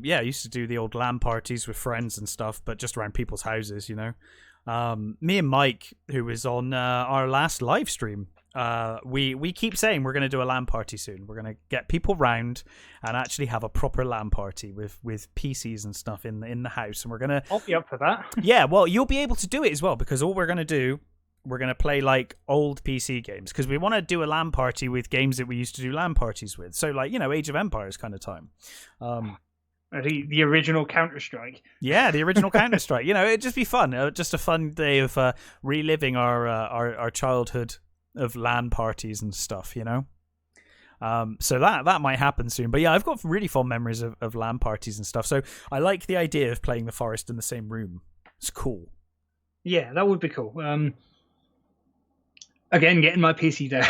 Speaker 1: do the old LAN parties with friends and stuff, but just around people's houses, Me and Mike, who was on our last live stream, we keep saying we're going to do a LAN party soon. We're going to get people round and actually have a proper LAN party with PCs and stuff in the house, and we're going to...
Speaker 2: I'll be up for that.
Speaker 1: Yeah, well, you'll be able to do it as well, because all we're going to do, we're going to play like old PC games, because we want to do a LAN party with games that we used to do LAN parties with. So like, Age of Empires kind of time.
Speaker 2: The original Counter-Strike.
Speaker 1: Yeah, the original Counter-Strike. It'd just be fun. Just a fun day of reliving our childhood of LAN parties and stuff, So that might happen soon. But yeah, I've got really fond memories of LAN parties and stuff. So I like the idea of playing the Forest in the same room. It's cool.
Speaker 2: Yeah, that would be cool. Again, getting my PC down.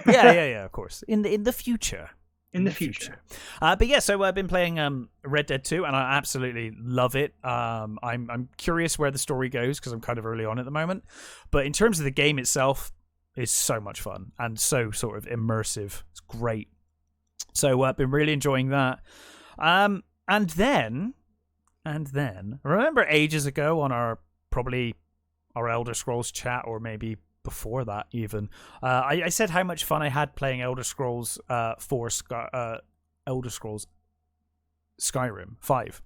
Speaker 1: yeah, of course. In the future.
Speaker 2: In the future.
Speaker 1: But yeah, so I've been playing Red Dead 2, and I absolutely love it. I'm curious where the story goes, because I'm kind of early on at the moment. But in terms of the game itself, it's so much fun and so sort of immersive. It's great. So I've been really enjoying that. And then, remember ages ago on our Elder Scrolls chat, or maybe before that even, I said how much fun I had playing Elder Scrolls 4 Elder Scrolls Skyrim 5.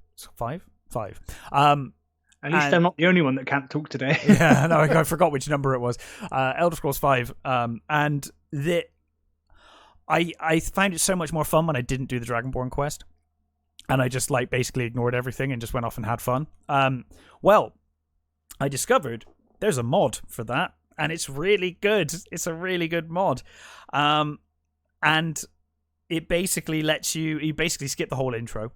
Speaker 2: At least I'm not the only one that can't talk today.
Speaker 1: Yeah, no, I forgot which number it was. Elder Scrolls 5, and I found it so much more fun when I didn't do the Dragonborn quest, and I just basically ignored everything and just went off and had fun. Well, I discovered there's a mod for that, and it's really good. It's a really good mod. And it basically lets you basically skip the whole intro.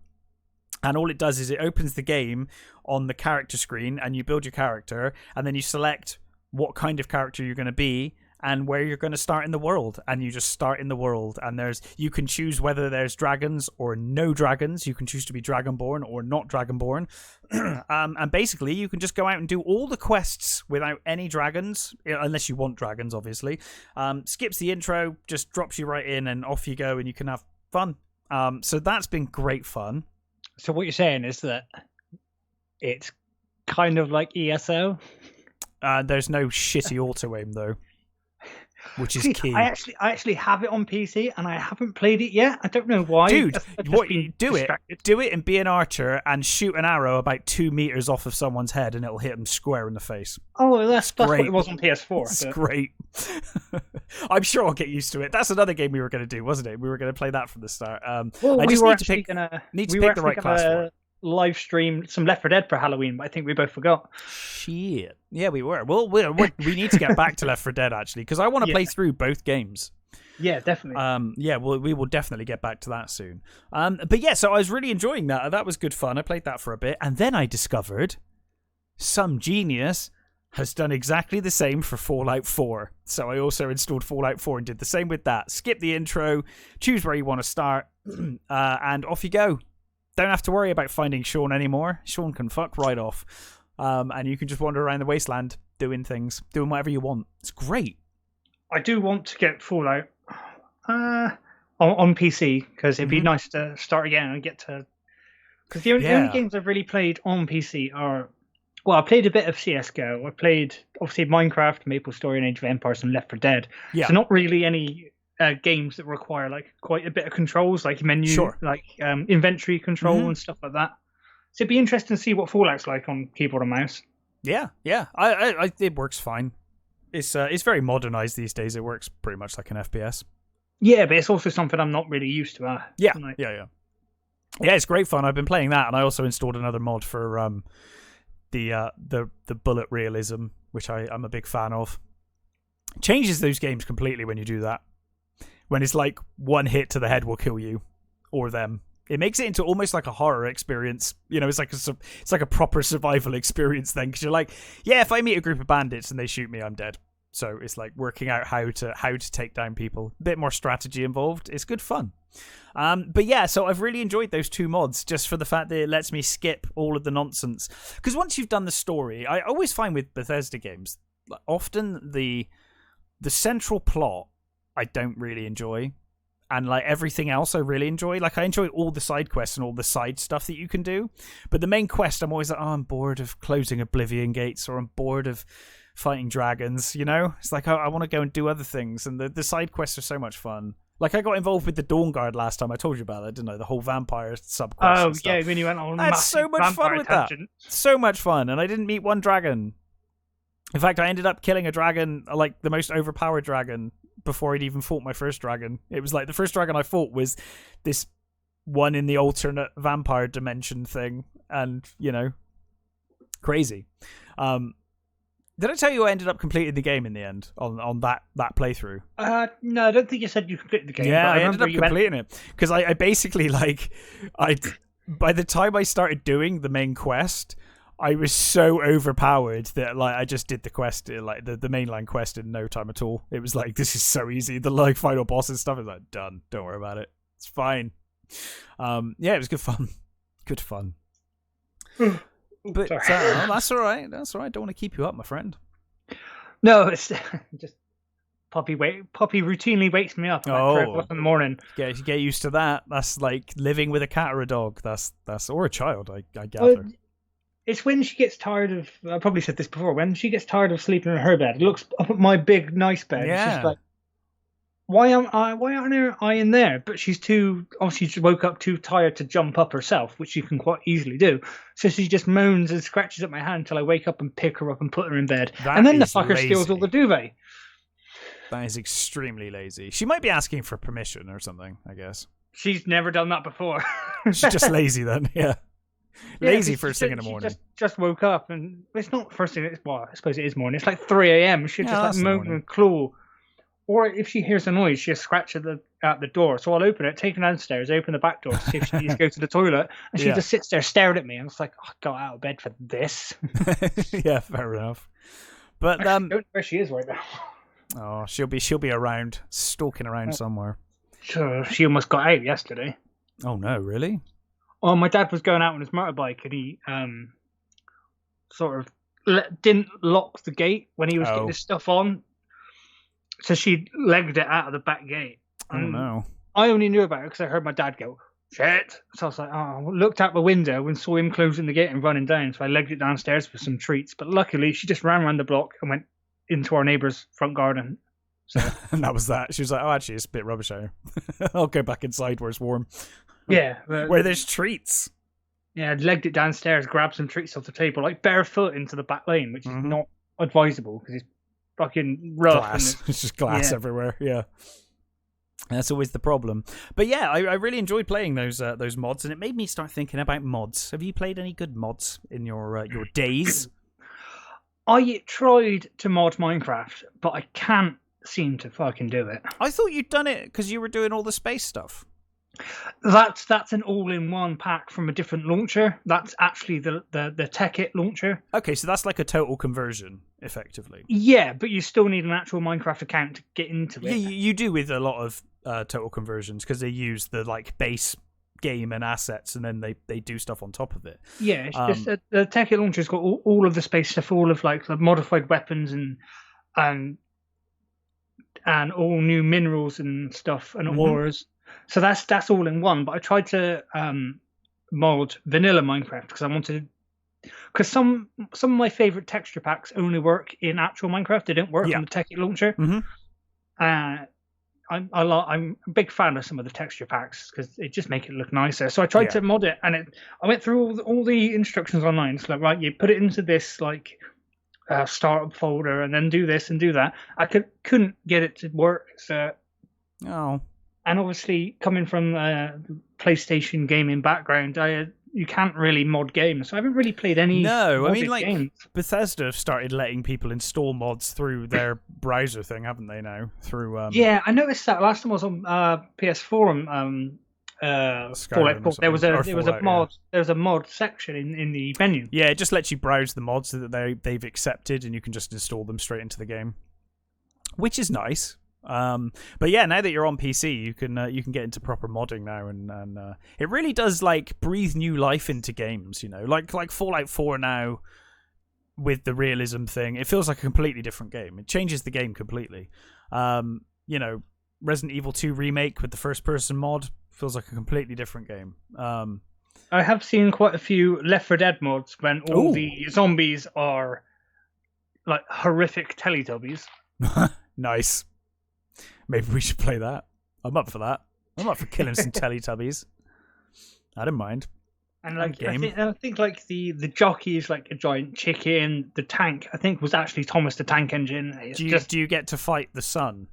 Speaker 1: And all it does is it opens the game on the character screen, and you build your character, and then you select what kind of character you're going to be and where you're going to start in the world. And you just start in the world, and you can choose whether there's dragons or no dragons. You can choose to be Dragonborn or not Dragonborn. And basically you can just go out and do all the quests without any dragons, unless you want dragons, obviously. Skips the intro, just drops you right in, and off you go, and you can have fun. So that's been great fun.
Speaker 2: So what you're saying is that it's kind of like ESO?
Speaker 1: There's no shitty auto-aim, though, which is key.
Speaker 2: I actually have it on PC, and I haven't played it yet. I don't know why.
Speaker 1: Dude, do it and be an archer and shoot an arrow about 2 meters off of someone's head, and it'll hit them square in the face.
Speaker 2: Oh, that's what it was on PS4.
Speaker 1: It's great. I'm sure I'll get used to it. That's another game we were going to do, wasn't it? We were going to play that from the start. I just need to pick the right class for it.
Speaker 2: Live stream some Left 4 Dead for Halloween, but I think we both forgot.
Speaker 1: Shit. Yeah, we were. Well, we need to get back to Left 4 Dead, actually, because I want to play through both games.
Speaker 2: Yeah, definitely.
Speaker 1: Yeah, well, we will definitely get back to that soon. But yeah, so I was really enjoying that. That was good fun. I played that for a bit, and then I discovered some genius has done exactly the same for Fallout 4. So I also installed Fallout 4 and did the same with that. Skip the intro, choose where you want to start, and off you go. Don't have to worry about finding Sean anymore. Sean can fuck right off. And you can just wander around the wasteland doing things, doing whatever you want. It's great.
Speaker 2: I do want to get Fallout on PC, because it'd be nice to start again and get to... Because the only games I've really played on PC are... Well, I played a bit of CSGO. I played, obviously, Minecraft, MapleStory, and Age of Empires, and Left 4 Dead. Yeah. So not really any games that require like quite a bit of controls, like menu, like inventory control and stuff like that. So it'd be interesting to see what Fallout's like on keyboard and mouse. Yeah.
Speaker 1: I it works fine. It's very modernized these days. It works pretty much like an FPS. Yeah,
Speaker 2: but it's also something I'm not really used to.
Speaker 1: Yeah, it's great fun. I've been playing that, and I also installed another mod for the bullet realism, which I'm a big fan of. Changes those games completely when you do that. When it's like one hit to the head will kill you or them. It makes it into almost like a horror experience. You know, it's like a proper survival experience then, because you're like, yeah, if I meet a group of bandits and they shoot me, I'm dead. So it's like working out how to take down people. A bit more strategy involved. It's good fun. But yeah, so I've really enjoyed those two mods just for the fact that it lets me skip all of the nonsense. Because once you've done the story, I always find with Bethesda games, often the central plot I don't really enjoy. And like everything else I really enjoy. Like I enjoy all the side quests and all the side stuff that you can do. But the main quest, I'm always like, oh, I'm bored of closing Oblivion gates, or I'm bored of fighting dragons, you know? It's like, I want to go and do other things. And the side quests are so much fun. Like I got involved with the Dawn Guard last time. I told you about that, didn't I? The whole vampire sub quest.
Speaker 2: Oh, yeah, when you went on
Speaker 1: I had so much fun with tangent. That. So much fun. And I didn't meet one dragon. In fact, I ended up killing a dragon, like the most overpowered dragon, before I'd even fought my first dragon. It was like the first dragon I fought was this one in the alternate vampire dimension thing, and you know, crazy. Did I tell you I ended up completing the game in the end on that playthrough?
Speaker 2: No, I don't think you said you completed the game.
Speaker 1: Yeah, I ended up completing it because I basically by the time I started doing the main quest, I was so overpowered that like I just did the quest, like the mainline quest, in no time at all. It was like, this is so easy. The like final boss and stuff is like done. Don't worry about it. It's fine. Yeah, it was good fun. Good fun. But that's all right. That's all right. Don't want to keep you up, my friend.
Speaker 2: No, it's just Poppy routinely wakes me up at 3 o'clock in the morning.
Speaker 1: Get used to that. That's like living with a cat or a dog. That's or a child. I gather.
Speaker 2: It's when she gets tired of... I probably said this before. When she gets tired of sleeping in her bed, looks up at my big, nice bed. Yeah. She's like, why aren't I in there? But she's too... Obviously, she woke up too tired to jump up herself, which you can quite easily do. So she just moans and scratches at my hand until I wake up and pick her up and put her in bed. And then the fucker steals all the duvet.
Speaker 1: That is extremely lazy. She might be asking for permission or something, I guess.
Speaker 2: She's never done that before.
Speaker 1: She's just lazy then, yeah. Lazy first thing in the morning.
Speaker 2: She just woke up, and it's not first thing. Well, I suppose it is morning. It's like 3 a.m. She'll just like moan and claw, or if she hears a noise, she'll scratch at the door. So I'll open it, take her downstairs, open the back door to see if she needs to go to the toilet, and she just sits there staring at me. And it's like, I got out of bed for this.
Speaker 1: Yeah, fair enough. But
Speaker 2: I don't know where she is right now.
Speaker 1: Oh, she'll be around, stalking around somewhere.
Speaker 2: Sure, she almost got out yesterday.
Speaker 1: Oh no, really?
Speaker 2: Well, my dad was going out on his motorbike, and he sort of didn't lock the gate when he was getting his stuff on. So she legged it out of the back gate.
Speaker 1: Oh, no.
Speaker 2: I only knew about it because I heard my dad go, shit. So I was like, looked out the window and saw him closing the gate and running down. So I legged it downstairs for some treats. But luckily, she just ran around the block and went into our neighbour's front garden. So.
Speaker 1: And that was that. She was like, oh, actually, it's a bit rubbish out here. I'll go back inside where it's warm.
Speaker 2: Yeah.
Speaker 1: Where there's treats.
Speaker 2: Yeah, I legged it downstairs, grabbed some treats off the table, like barefoot into the back lane, which is not advisable because it's fucking rough.
Speaker 1: Glass. It's just glass everywhere, yeah. That's always the problem. But yeah, I really enjoyed playing those mods, and it made me start thinking about mods. Have you played any good mods in your days?
Speaker 2: I tried to mod Minecraft, but I can't seem to fucking do it.
Speaker 1: I thought you'd done it because you were doing all the space stuff.
Speaker 2: That's an all-in-one pack from a different launcher. That's actually the Tekkit launcher.
Speaker 1: Okay, so that's like a total conversion, effectively.
Speaker 2: Yeah, but you still need an actual Minecraft account to get into it.
Speaker 1: Yeah, you do with a lot of total conversions because they use the like base game and assets, and then they do stuff on top of it.
Speaker 2: Yeah, it's just the Tekkit launcher's got all of the space stuff, all of like the modified weapons and all new minerals and stuff and ores. So that's all in one. But I tried to mod vanilla Minecraft because I wanted, because some of my favorite texture packs only work in actual Minecraft. They don't work on the Tekkit launcher. I'm a big fan of some of the texture packs because they just make it look nicer. So I tried to mod it, and I went through all the instructions online. It's like, right, you put it into this like startup folder, and then do this and do that. I couldn't get it to work. So and obviously coming from a PlayStation gaming background, you can't really mod games. So I haven't really played any.
Speaker 1: No, I mean, like
Speaker 2: games.
Speaker 1: Bethesda have started letting people install mods through their browser thing, haven't they? Now through.
Speaker 2: Yeah, I noticed that last time I was on PS4 and Fallout. There was a mod. Yeah. There was a mod section in the menu.
Speaker 1: Yeah, it just lets you browse the mods that they've accepted, and you can just install them straight into the game, which is nice. But yeah, now that you're on PC, you can get into proper modding now, and it really does like breathe new life into games. You know, like Fallout 4 now with the realism thing, it feels like a completely different game. It changes the game completely. You know, Resident Evil 2 remake with the first person mod feels like a completely different game.
Speaker 2: I have seen quite a few Left 4 Dead mods when all the zombies are like horrific Teletubbies.
Speaker 1: Nice. Maybe we should play that. I'm up for that. I'm up for killing some Teletubbies. I don't mind.
Speaker 2: And like I think like the jockey is like a giant chicken. The tank I think was actually Thomas the Tank Engine.
Speaker 1: Do you get to fight the sun?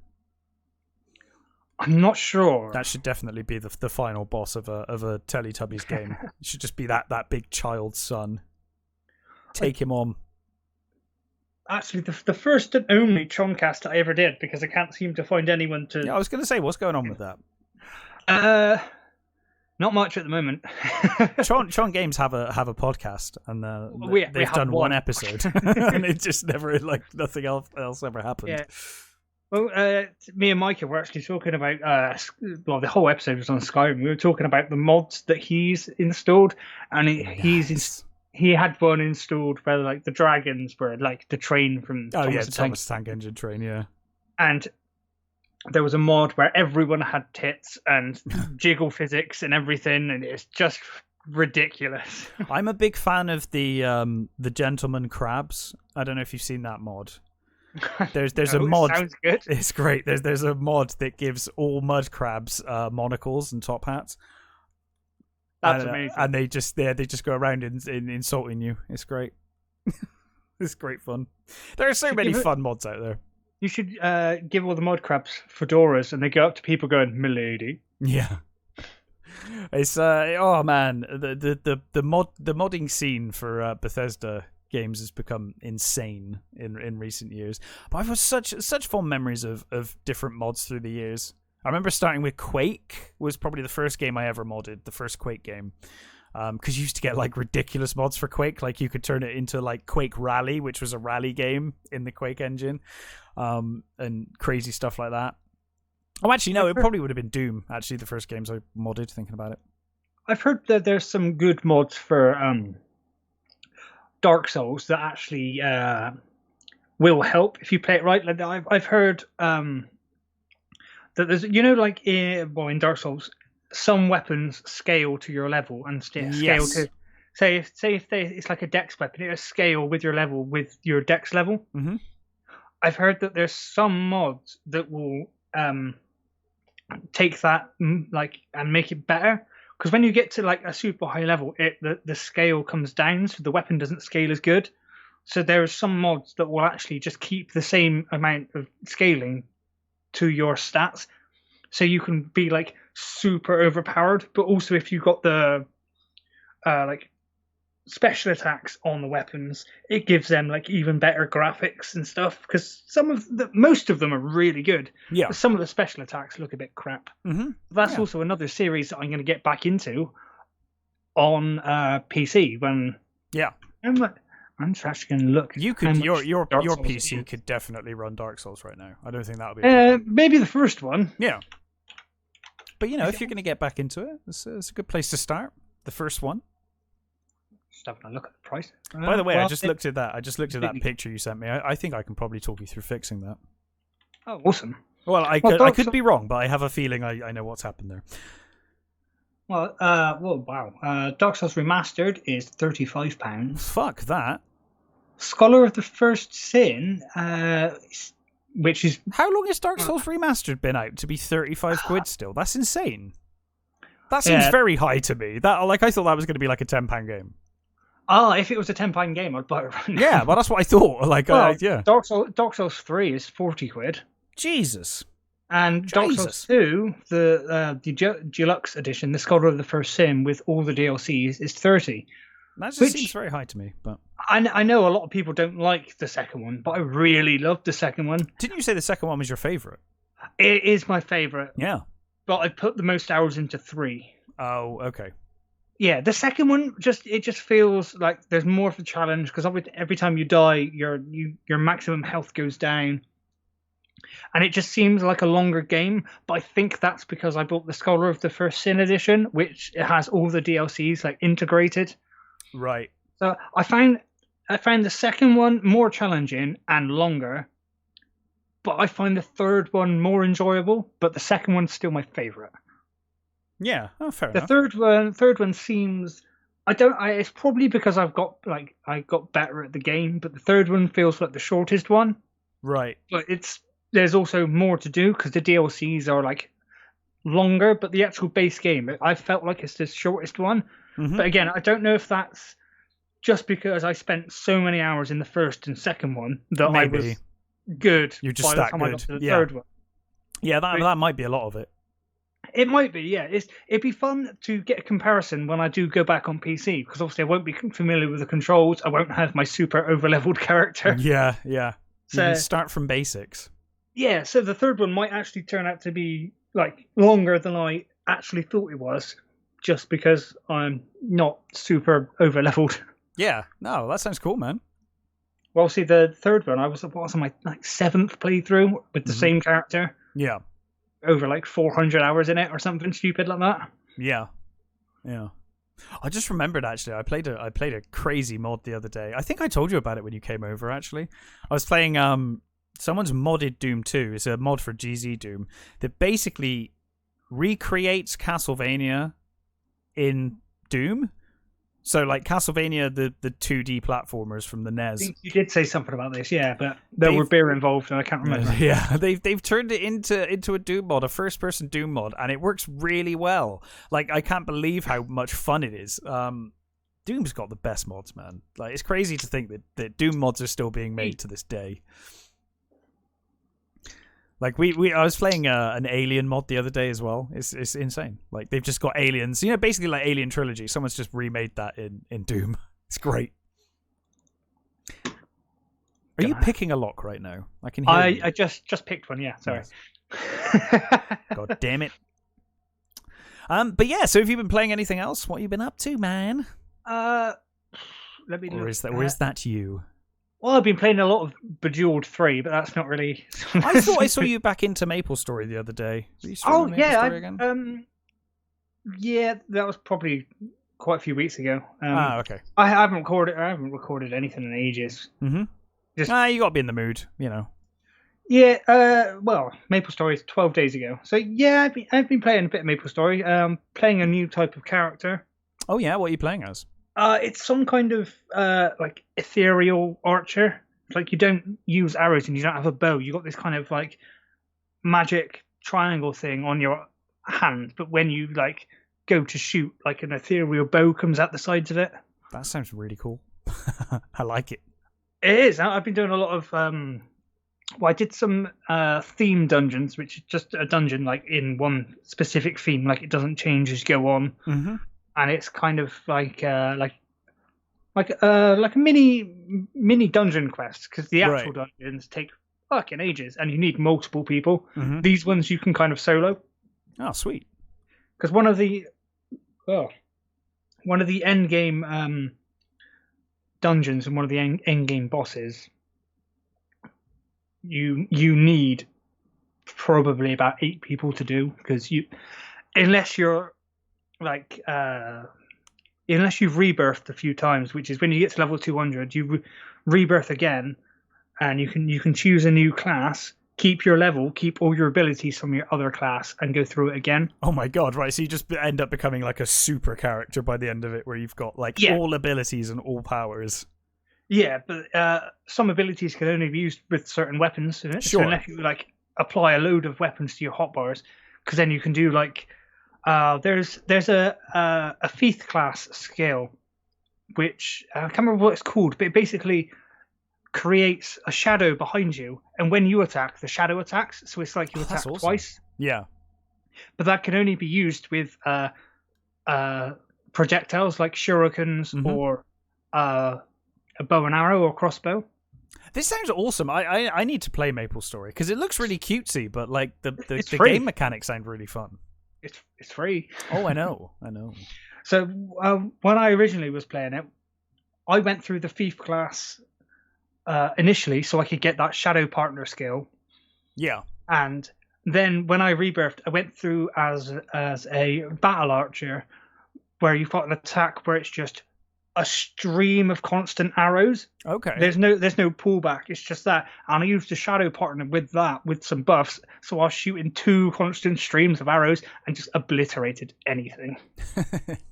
Speaker 2: I'm not sure.
Speaker 1: That should definitely be the final boss of a Teletubbies game. It should just be that big child son. Take him on.
Speaker 2: Actually, the first and only Troncast I ever did, because I can't seem to find anyone to.
Speaker 1: Yeah, I was going to say, what's going on with that?
Speaker 2: Not much at the moment.
Speaker 1: Tron Games have a podcast, and they've done one episode, and it just never nothing else ever happened. Yeah.
Speaker 2: Well, me and Micah were actually talking about. The whole episode was on Skyrim. We were talking about the mods that he's installed, and he had one installed where like the dragons were like the train from
Speaker 1: Thomas the Tank Engine train, yeah.
Speaker 2: And there was a mod where everyone had tits and jiggle physics and everything, and it's just ridiculous.
Speaker 1: I'm a big fan of the Gentleman Crabs. I don't know if you've seen that mod. There's a mod.
Speaker 2: Sounds good.
Speaker 1: It's great. There's a mod that gives all mud crabs monocles and top hats.
Speaker 2: That's amazing.
Speaker 1: And they just go around insulting you. It's great. It's great fun. There are so many fun mods out there.
Speaker 2: You should give all the mud crabs fedoras, and they go up to people going, "Milady."
Speaker 1: Yeah. It's oh man, the modding scene for Bethesda games has become insane in recent years. But I've had such fond memories of different mods through the years. I remember starting with Quake was probably the first game I ever modded, the first Quake game. Because you used to get like ridiculous mods for Quake, like you could turn it into like Quake Rally, which was a rally game in the Quake engine, and crazy stuff like that. Oh, actually, no, it probably would have been Doom. Actually, the first games I modded, thinking about it.
Speaker 2: I've heard that there's some good mods for Dark Souls that actually will help if you play it right. Like I've heard that there's, like in Dark Souls, some weapons scale to your level and scale to say if it's like a dex weapon, it'll scale with your level, with your dex level.
Speaker 1: Mm-hmm.
Speaker 2: I've heard that there's some mods that will take that and make it better, because when you get to like a super high level, the scale comes down, so the weapon doesn't scale as good. So there are some mods that will actually just keep the same amount of scaling to your stats, so you can be like super overpowered. But also, if you got the special attacks on the weapons. It gives them like even better graphics and stuff because most of them are really good.
Speaker 1: Yeah.
Speaker 2: But some of the special attacks look a bit crap.
Speaker 1: Mm-hmm.
Speaker 2: That's also another series that I'm going to get back into on PC when.
Speaker 1: Yeah.
Speaker 2: I'm just actually going to look.
Speaker 1: You could your PC could definitely run Dark Souls right now. I don't think that would be.
Speaker 2: Maybe the first one.
Speaker 1: Yeah. But if you're going to get back into it, it's a good place to start. The first one.
Speaker 2: Just having a look at the price.
Speaker 1: By the way, I just looked at that. I just looked at that picture you sent me. I think I can probably talk you through fixing that.
Speaker 2: Oh, awesome.
Speaker 1: Well, I could be wrong, but I have a feeling I know what's happened there.
Speaker 2: Well, wow. Dark Souls Remastered is £35.
Speaker 1: Fuck that.
Speaker 2: Scholar of the First Sin, which is...
Speaker 1: How long has Dark Souls Remastered been out to be 35 quid still? That's insane. That seems very high to me. I thought that was going to be like a £10 game.
Speaker 2: If it was a £10 game, I'd buy it right now.
Speaker 1: Yeah, well, that's what I thought. Yeah.
Speaker 2: Dark Souls 3 is 40 quid.
Speaker 1: Jesus.
Speaker 2: And Dark Souls 2, the deluxe edition, the Scholar of the First Sin with all the DLCs, is 30.
Speaker 1: That just seems very high to me. But
Speaker 2: I know a lot of people don't like the second one, but I really loved the second one.
Speaker 1: Didn't you say the second one was your favourite?
Speaker 2: It is my favourite.
Speaker 1: Yeah.
Speaker 2: But I put the most hours into 3.
Speaker 1: Oh, okay.
Speaker 2: Yeah, the second one just feels like there's more of a challenge because every time you die, your maximum health goes down, and it just seems like a longer game. But I think that's because I bought the Scholar of the First Sin edition, which it has all the DLCs like integrated.
Speaker 1: Right.
Speaker 2: So I found the second one more challenging and longer, but I find the third one more enjoyable. But the second one's still my favorite.
Speaker 1: Yeah, fair
Speaker 2: enough.
Speaker 1: The
Speaker 2: third one seems. It's probably because I got better at the game, but the third one feels like the shortest one.
Speaker 1: Right.
Speaker 2: But there's also more to do because the DLCs are like longer, but the actual base game, I felt like it's the shortest one. Mm-hmm. But again, I don't know if that's just because I spent so many hours in the first and second one that
Speaker 1: Maybe.
Speaker 2: I was good.
Speaker 1: You're just
Speaker 2: by
Speaker 1: that
Speaker 2: the time
Speaker 1: good.
Speaker 2: I got to the third one.
Speaker 1: Yeah, that might be a lot of it.
Speaker 2: It might be, yeah. It'd be fun to get a comparison when I do go back on PC, because obviously I won't be familiar with the controls. I won't have my super over-leveled character.
Speaker 1: Yeah.
Speaker 2: So,
Speaker 1: you can start from basics.
Speaker 2: Yeah, so the third one might actually turn out to be like longer than I actually thought it was, just because I'm not super over-leveled.
Speaker 1: Yeah, no, that sounds cool, man.
Speaker 2: Well, see, the third one, I was on my 7th playthrough with the same character.
Speaker 1: Yeah.
Speaker 2: Over like 400 hours in it or something stupid like that.
Speaker 1: Yeah. I just remembered actually. I played a crazy mod the other day. I think I told you about it when you came over. Actually, I was playing someone's modded Doom 2. It's a mod for GZ Doom that basically recreates Castlevania in Doom. So like Castlevania, the 2D platformers from the NES.
Speaker 2: I think you did say something about this, yeah, but there were beer involved and I can't remember.
Speaker 1: Yeah, they've turned it into a Doom mod, a first-person Doom mod, and it works really well. Like, I can't believe how much fun it is. Doom's got the best mods, man. Like, it's crazy to think that Doom mods are still being made to this day. Like I was playing an Alien mod the other day as well. It's insane. Like they've just got aliens, basically like Alien Trilogy. Someone's just remade that in Doom. It's great. Are you picking a lock right now? I can hear you.
Speaker 2: I just picked one. Yeah, sorry.
Speaker 1: Nice. God damn it. But yeah. So have you been playing anything else? What have you been up to, man?
Speaker 2: Let me look.
Speaker 1: Or is that you?
Speaker 2: Well, I've been playing a lot of Bejeweled 3, but that's not really...
Speaker 1: I thought I saw you back into MapleStory the other day.
Speaker 2: Yeah, yeah, that was probably quite a few weeks ago.
Speaker 1: Okay.
Speaker 2: I haven't recorded anything in ages.
Speaker 1: Mm-hmm. You got to be in the mood,
Speaker 2: Yeah, well, MapleStory is 12 days ago. So yeah, I've been playing a bit of MapleStory, playing a new type of character.
Speaker 1: Oh yeah, what are you playing as?
Speaker 2: It's some kind of like ethereal archer. Like you don't use arrows and you don't have a bow. You got this kind of like magic triangle thing on your hand, but when you like go to shoot, like an ethereal bow comes out the sides of it.
Speaker 1: That sounds really cool. I like it.
Speaker 2: It is. I've been doing a lot of I did some theme dungeons, which is just a dungeon like in one specific theme, like it doesn't change as you go on.
Speaker 1: Mm-hmm.
Speaker 2: And it's kind of like like a mini dungeon quest, because the actual
Speaker 1: Right.
Speaker 2: dungeons take fucking ages, and you need multiple people.
Speaker 1: Mm-hmm.
Speaker 2: These ones you can kind of solo,
Speaker 1: Oh, sweet.
Speaker 2: because one of the end game dungeons and one of the end game bosses, you need probably about 8 people to do, because unless you're like unless you've rebirthed a few times, which is when you get to level 200, you rebirth again, and you can choose a new class, keep your level, keep all your abilities from your other class, and go through it again.
Speaker 1: Oh my god, right, so you just end up becoming like a super character by the end of it, where you've got like all abilities and all powers.
Speaker 2: Yeah, but some abilities can only be used with certain weapons. Sure. So unless you like apply a load of weapons to your hotbars, because then you can do like there's a Thief class skill, which I can't remember what it's called, but it basically creates a shadow behind you, and when you attack, the shadow attacks. So it's like you attack twice.
Speaker 1: Yeah,
Speaker 2: but that can only be used with projectiles like shurikens or a bow and arrow or crossbow.
Speaker 1: This sounds awesome. I need to play MapleStory because it looks really cutesy, but like the game mechanics sound really fun.
Speaker 2: It's free.
Speaker 1: Oh, I know.
Speaker 2: So when I originally was playing it, I went through the Thief class initially so I could get that shadow partner skill.
Speaker 1: Yeah.
Speaker 2: And then when I rebirthed, I went through as a battle archer, where you've got an attack where it's just a stream of constant arrows.
Speaker 1: Okay.
Speaker 2: There's no pullback. It's just that, and I used the shadow partner with that, with some buffs, so I was shooting 2 constant streams of arrows and just obliterated anything.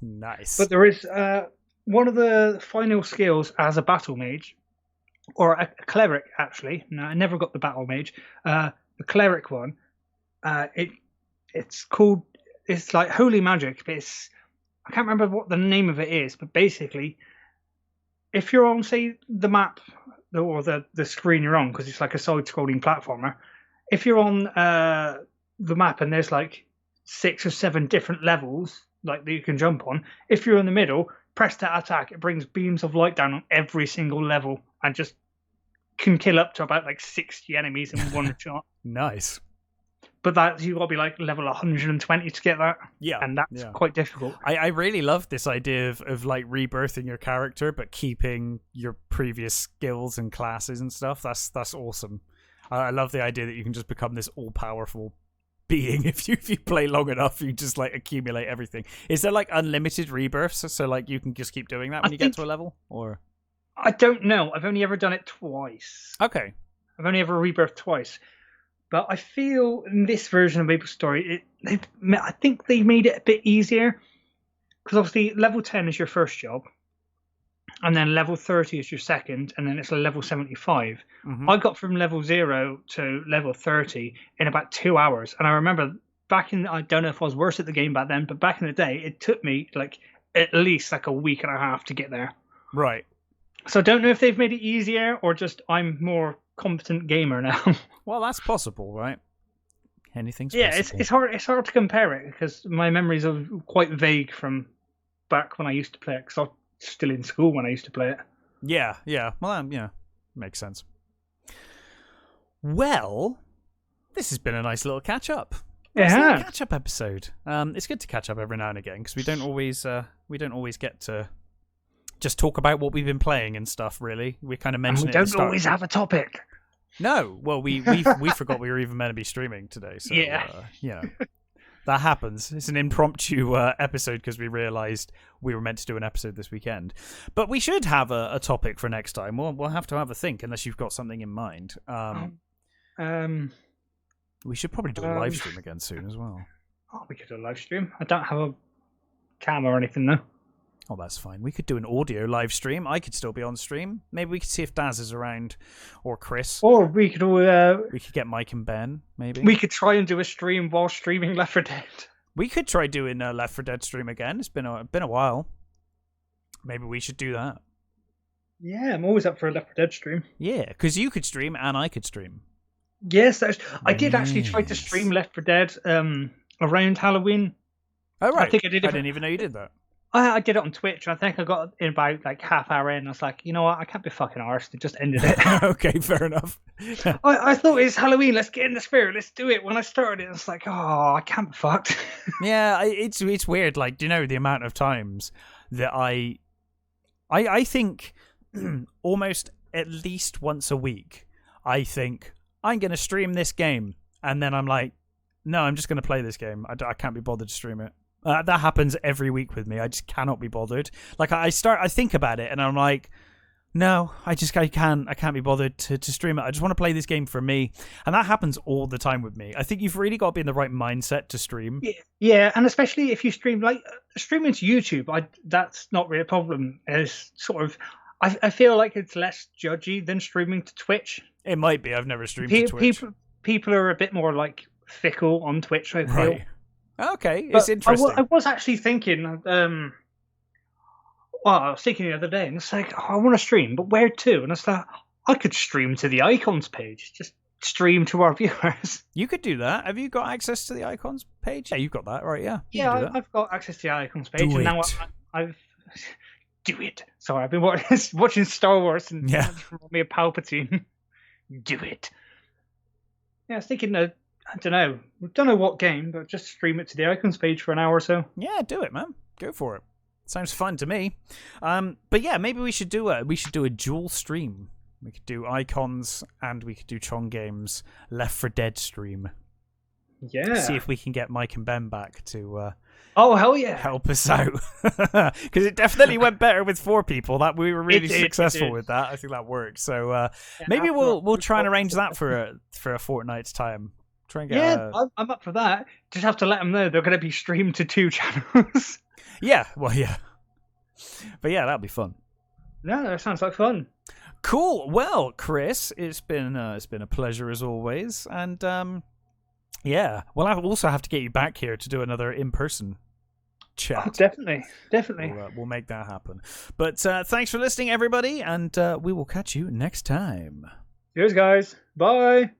Speaker 1: Nice.
Speaker 2: But there is one of the final skills as a battle mage, or a cleric actually. No, I never got the battle mage. The cleric one. It's called. It's like holy magic, but I can't remember what the name of it is, but basically, if you're on, say, the map or the screen you're on, because it's like a side-scrolling platformer, if you're on the map and there's like 6 or 7 different levels like that you can jump on, if you're in the middle, press that attack. It brings beams of light down on every single level and just can kill up to about like 60 enemies in one shot.
Speaker 1: Nice.
Speaker 2: But that you've got to be like level 120 to get that.
Speaker 1: Yeah.
Speaker 2: And that's quite difficult.
Speaker 1: I really love this idea of like rebirthing your character but keeping your previous skills and classes and stuff. That's awesome. I love the idea that you can just become this all-powerful being if you play long enough. You just like accumulate everything. Is there like unlimited rebirths, so like you can just keep doing that when you get to a level? Or
Speaker 2: I don't know. I've only ever done it twice.
Speaker 1: Okay.
Speaker 2: I've only ever rebirthed twice. But I feel in this version of MapleStory, I think they made it a bit easier. Because obviously level 10 is your first job. And then level 30 is your second. And then it's a level 75. Mm-hmm. I got from level 0 to level 30 in about 2 hours. And I remember I don't know if I was worse at the game back then, but back in the day, it took me like at least like a week and a half to get there.
Speaker 1: Right.
Speaker 2: So I don't know if they've made it easier or just I'm more competent gamer now.
Speaker 1: Well, that's possible, right? Anything's
Speaker 2: possible. It's hard to compare it because my memories are quite vague from back when I used to play it, because I was still in school when I used to play it.
Speaker 1: Yeah. Well, makes sense. Well, this has been a nice little catch up.
Speaker 2: Yeah,
Speaker 1: catch up episode. It's good to catch up every now and again because we don't always get to just talk about what we've been playing and stuff. Really, we kind of mention it.
Speaker 2: We don't always have a topic.
Speaker 1: No, well, we forgot we were even meant to be streaming today. So yeah, that happens. It's an impromptu episode because we realised we were meant to do an episode this weekend. But we should have a topic for next time. We'll have to have a think unless you've got something in mind. We should probably do a live stream again soon as well.
Speaker 2: Oh, we could do a live stream. I don't have a camera or anything though.
Speaker 1: Oh, that's fine. We could do an audio live stream. I could still be on stream. Maybe we could see if Daz is around, or Chris.
Speaker 2: Or we could
Speaker 1: we could get Mike and Ben, maybe.
Speaker 2: We could try and do a stream while streaming Left 4 Dead.
Speaker 1: We could try doing a Left 4 Dead stream again. It's been a while. Maybe we should do that.
Speaker 2: Yeah, I'm always up for a Left 4 Dead stream.
Speaker 1: Yeah, because you could stream and I could stream.
Speaker 2: Yes, I did actually try to stream Left 4 Dead around Halloween.
Speaker 1: Oh, right.
Speaker 2: I think I did.
Speaker 1: I didn't even know you did that.
Speaker 2: I did it on Twitch. And I think I got in about like half hour in. I was like, you know what? I can't be fucking arsed. It just ended it.
Speaker 1: Okay, fair enough.
Speaker 2: I thought it's Halloween. Let's get in the spirit. Let's do it. When I started it, I was like, oh, I can't be fucked.
Speaker 1: Yeah, it's weird. Like, do you know the amount of times that I think almost at least once a week, I think I'm going to stream this game, and then I'm like, no, I'm just going to play this game. I can't be bothered to stream it. That happens every week with me. I just cannot be bothered. Like I think about it, and I'm like, no, I can't be bothered to stream it. I just want to play this game for me, and that happens all the time with me. I think you've really got to be in the right mindset to stream.
Speaker 2: Yeah, and especially if you stream like streaming to YouTube, that's not really a problem. It's sort of, I feel like it's less judgy than streaming to Twitch.
Speaker 1: It might be. I've never streamed to Twitch.
Speaker 2: People are a bit more like fickle on Twitch, I feel.
Speaker 1: Right. Okay, it's interesting.
Speaker 2: I was actually thinking, well, I was thinking the other day, and it's like, oh, I want to stream, but where to? And I thought, I could stream to the icons page, just stream to our viewers.
Speaker 1: You could do that. Have you got access to the icons page? Yeah, you've got that, right? Yeah.
Speaker 2: Yeah, I've got access to the icons page, and now I've do it. Sorry, I've been watching Star Wars, and me a Palpatine. Do it. Yeah, I was thinking, I don't know what game, but just stream it to the icons page for an hour or so.
Speaker 1: Yeah, do it, man. Go for it. Sounds fun to me. But yeah, maybe we should do a dual stream. We could do icons and we could do Chong Games Left 4 Dead stream.
Speaker 2: Yeah.
Speaker 1: See if we can get Mike and Ben back to
Speaker 2: oh hell yeah,
Speaker 1: help us out, because it definitely went better with 4 people. That we were really successful with that. I think that worked. So maybe we'll try and arrange that for a fortnight's time. Try and get
Speaker 2: I'm up for that. Just have to let them know they're going to be streamed to 2 channels.
Speaker 1: Yeah, well, yeah. But yeah, that'd be fun.
Speaker 2: Yeah, that sounds like fun.
Speaker 1: Cool. Well, Chris, it's been a pleasure as always, and yeah. Well, I also have to get you back here to do another in-person chat.
Speaker 2: Oh, definitely.
Speaker 1: We'll make that happen. But thanks for listening, everybody, and we will catch you next time.
Speaker 2: Cheers, guys. Bye.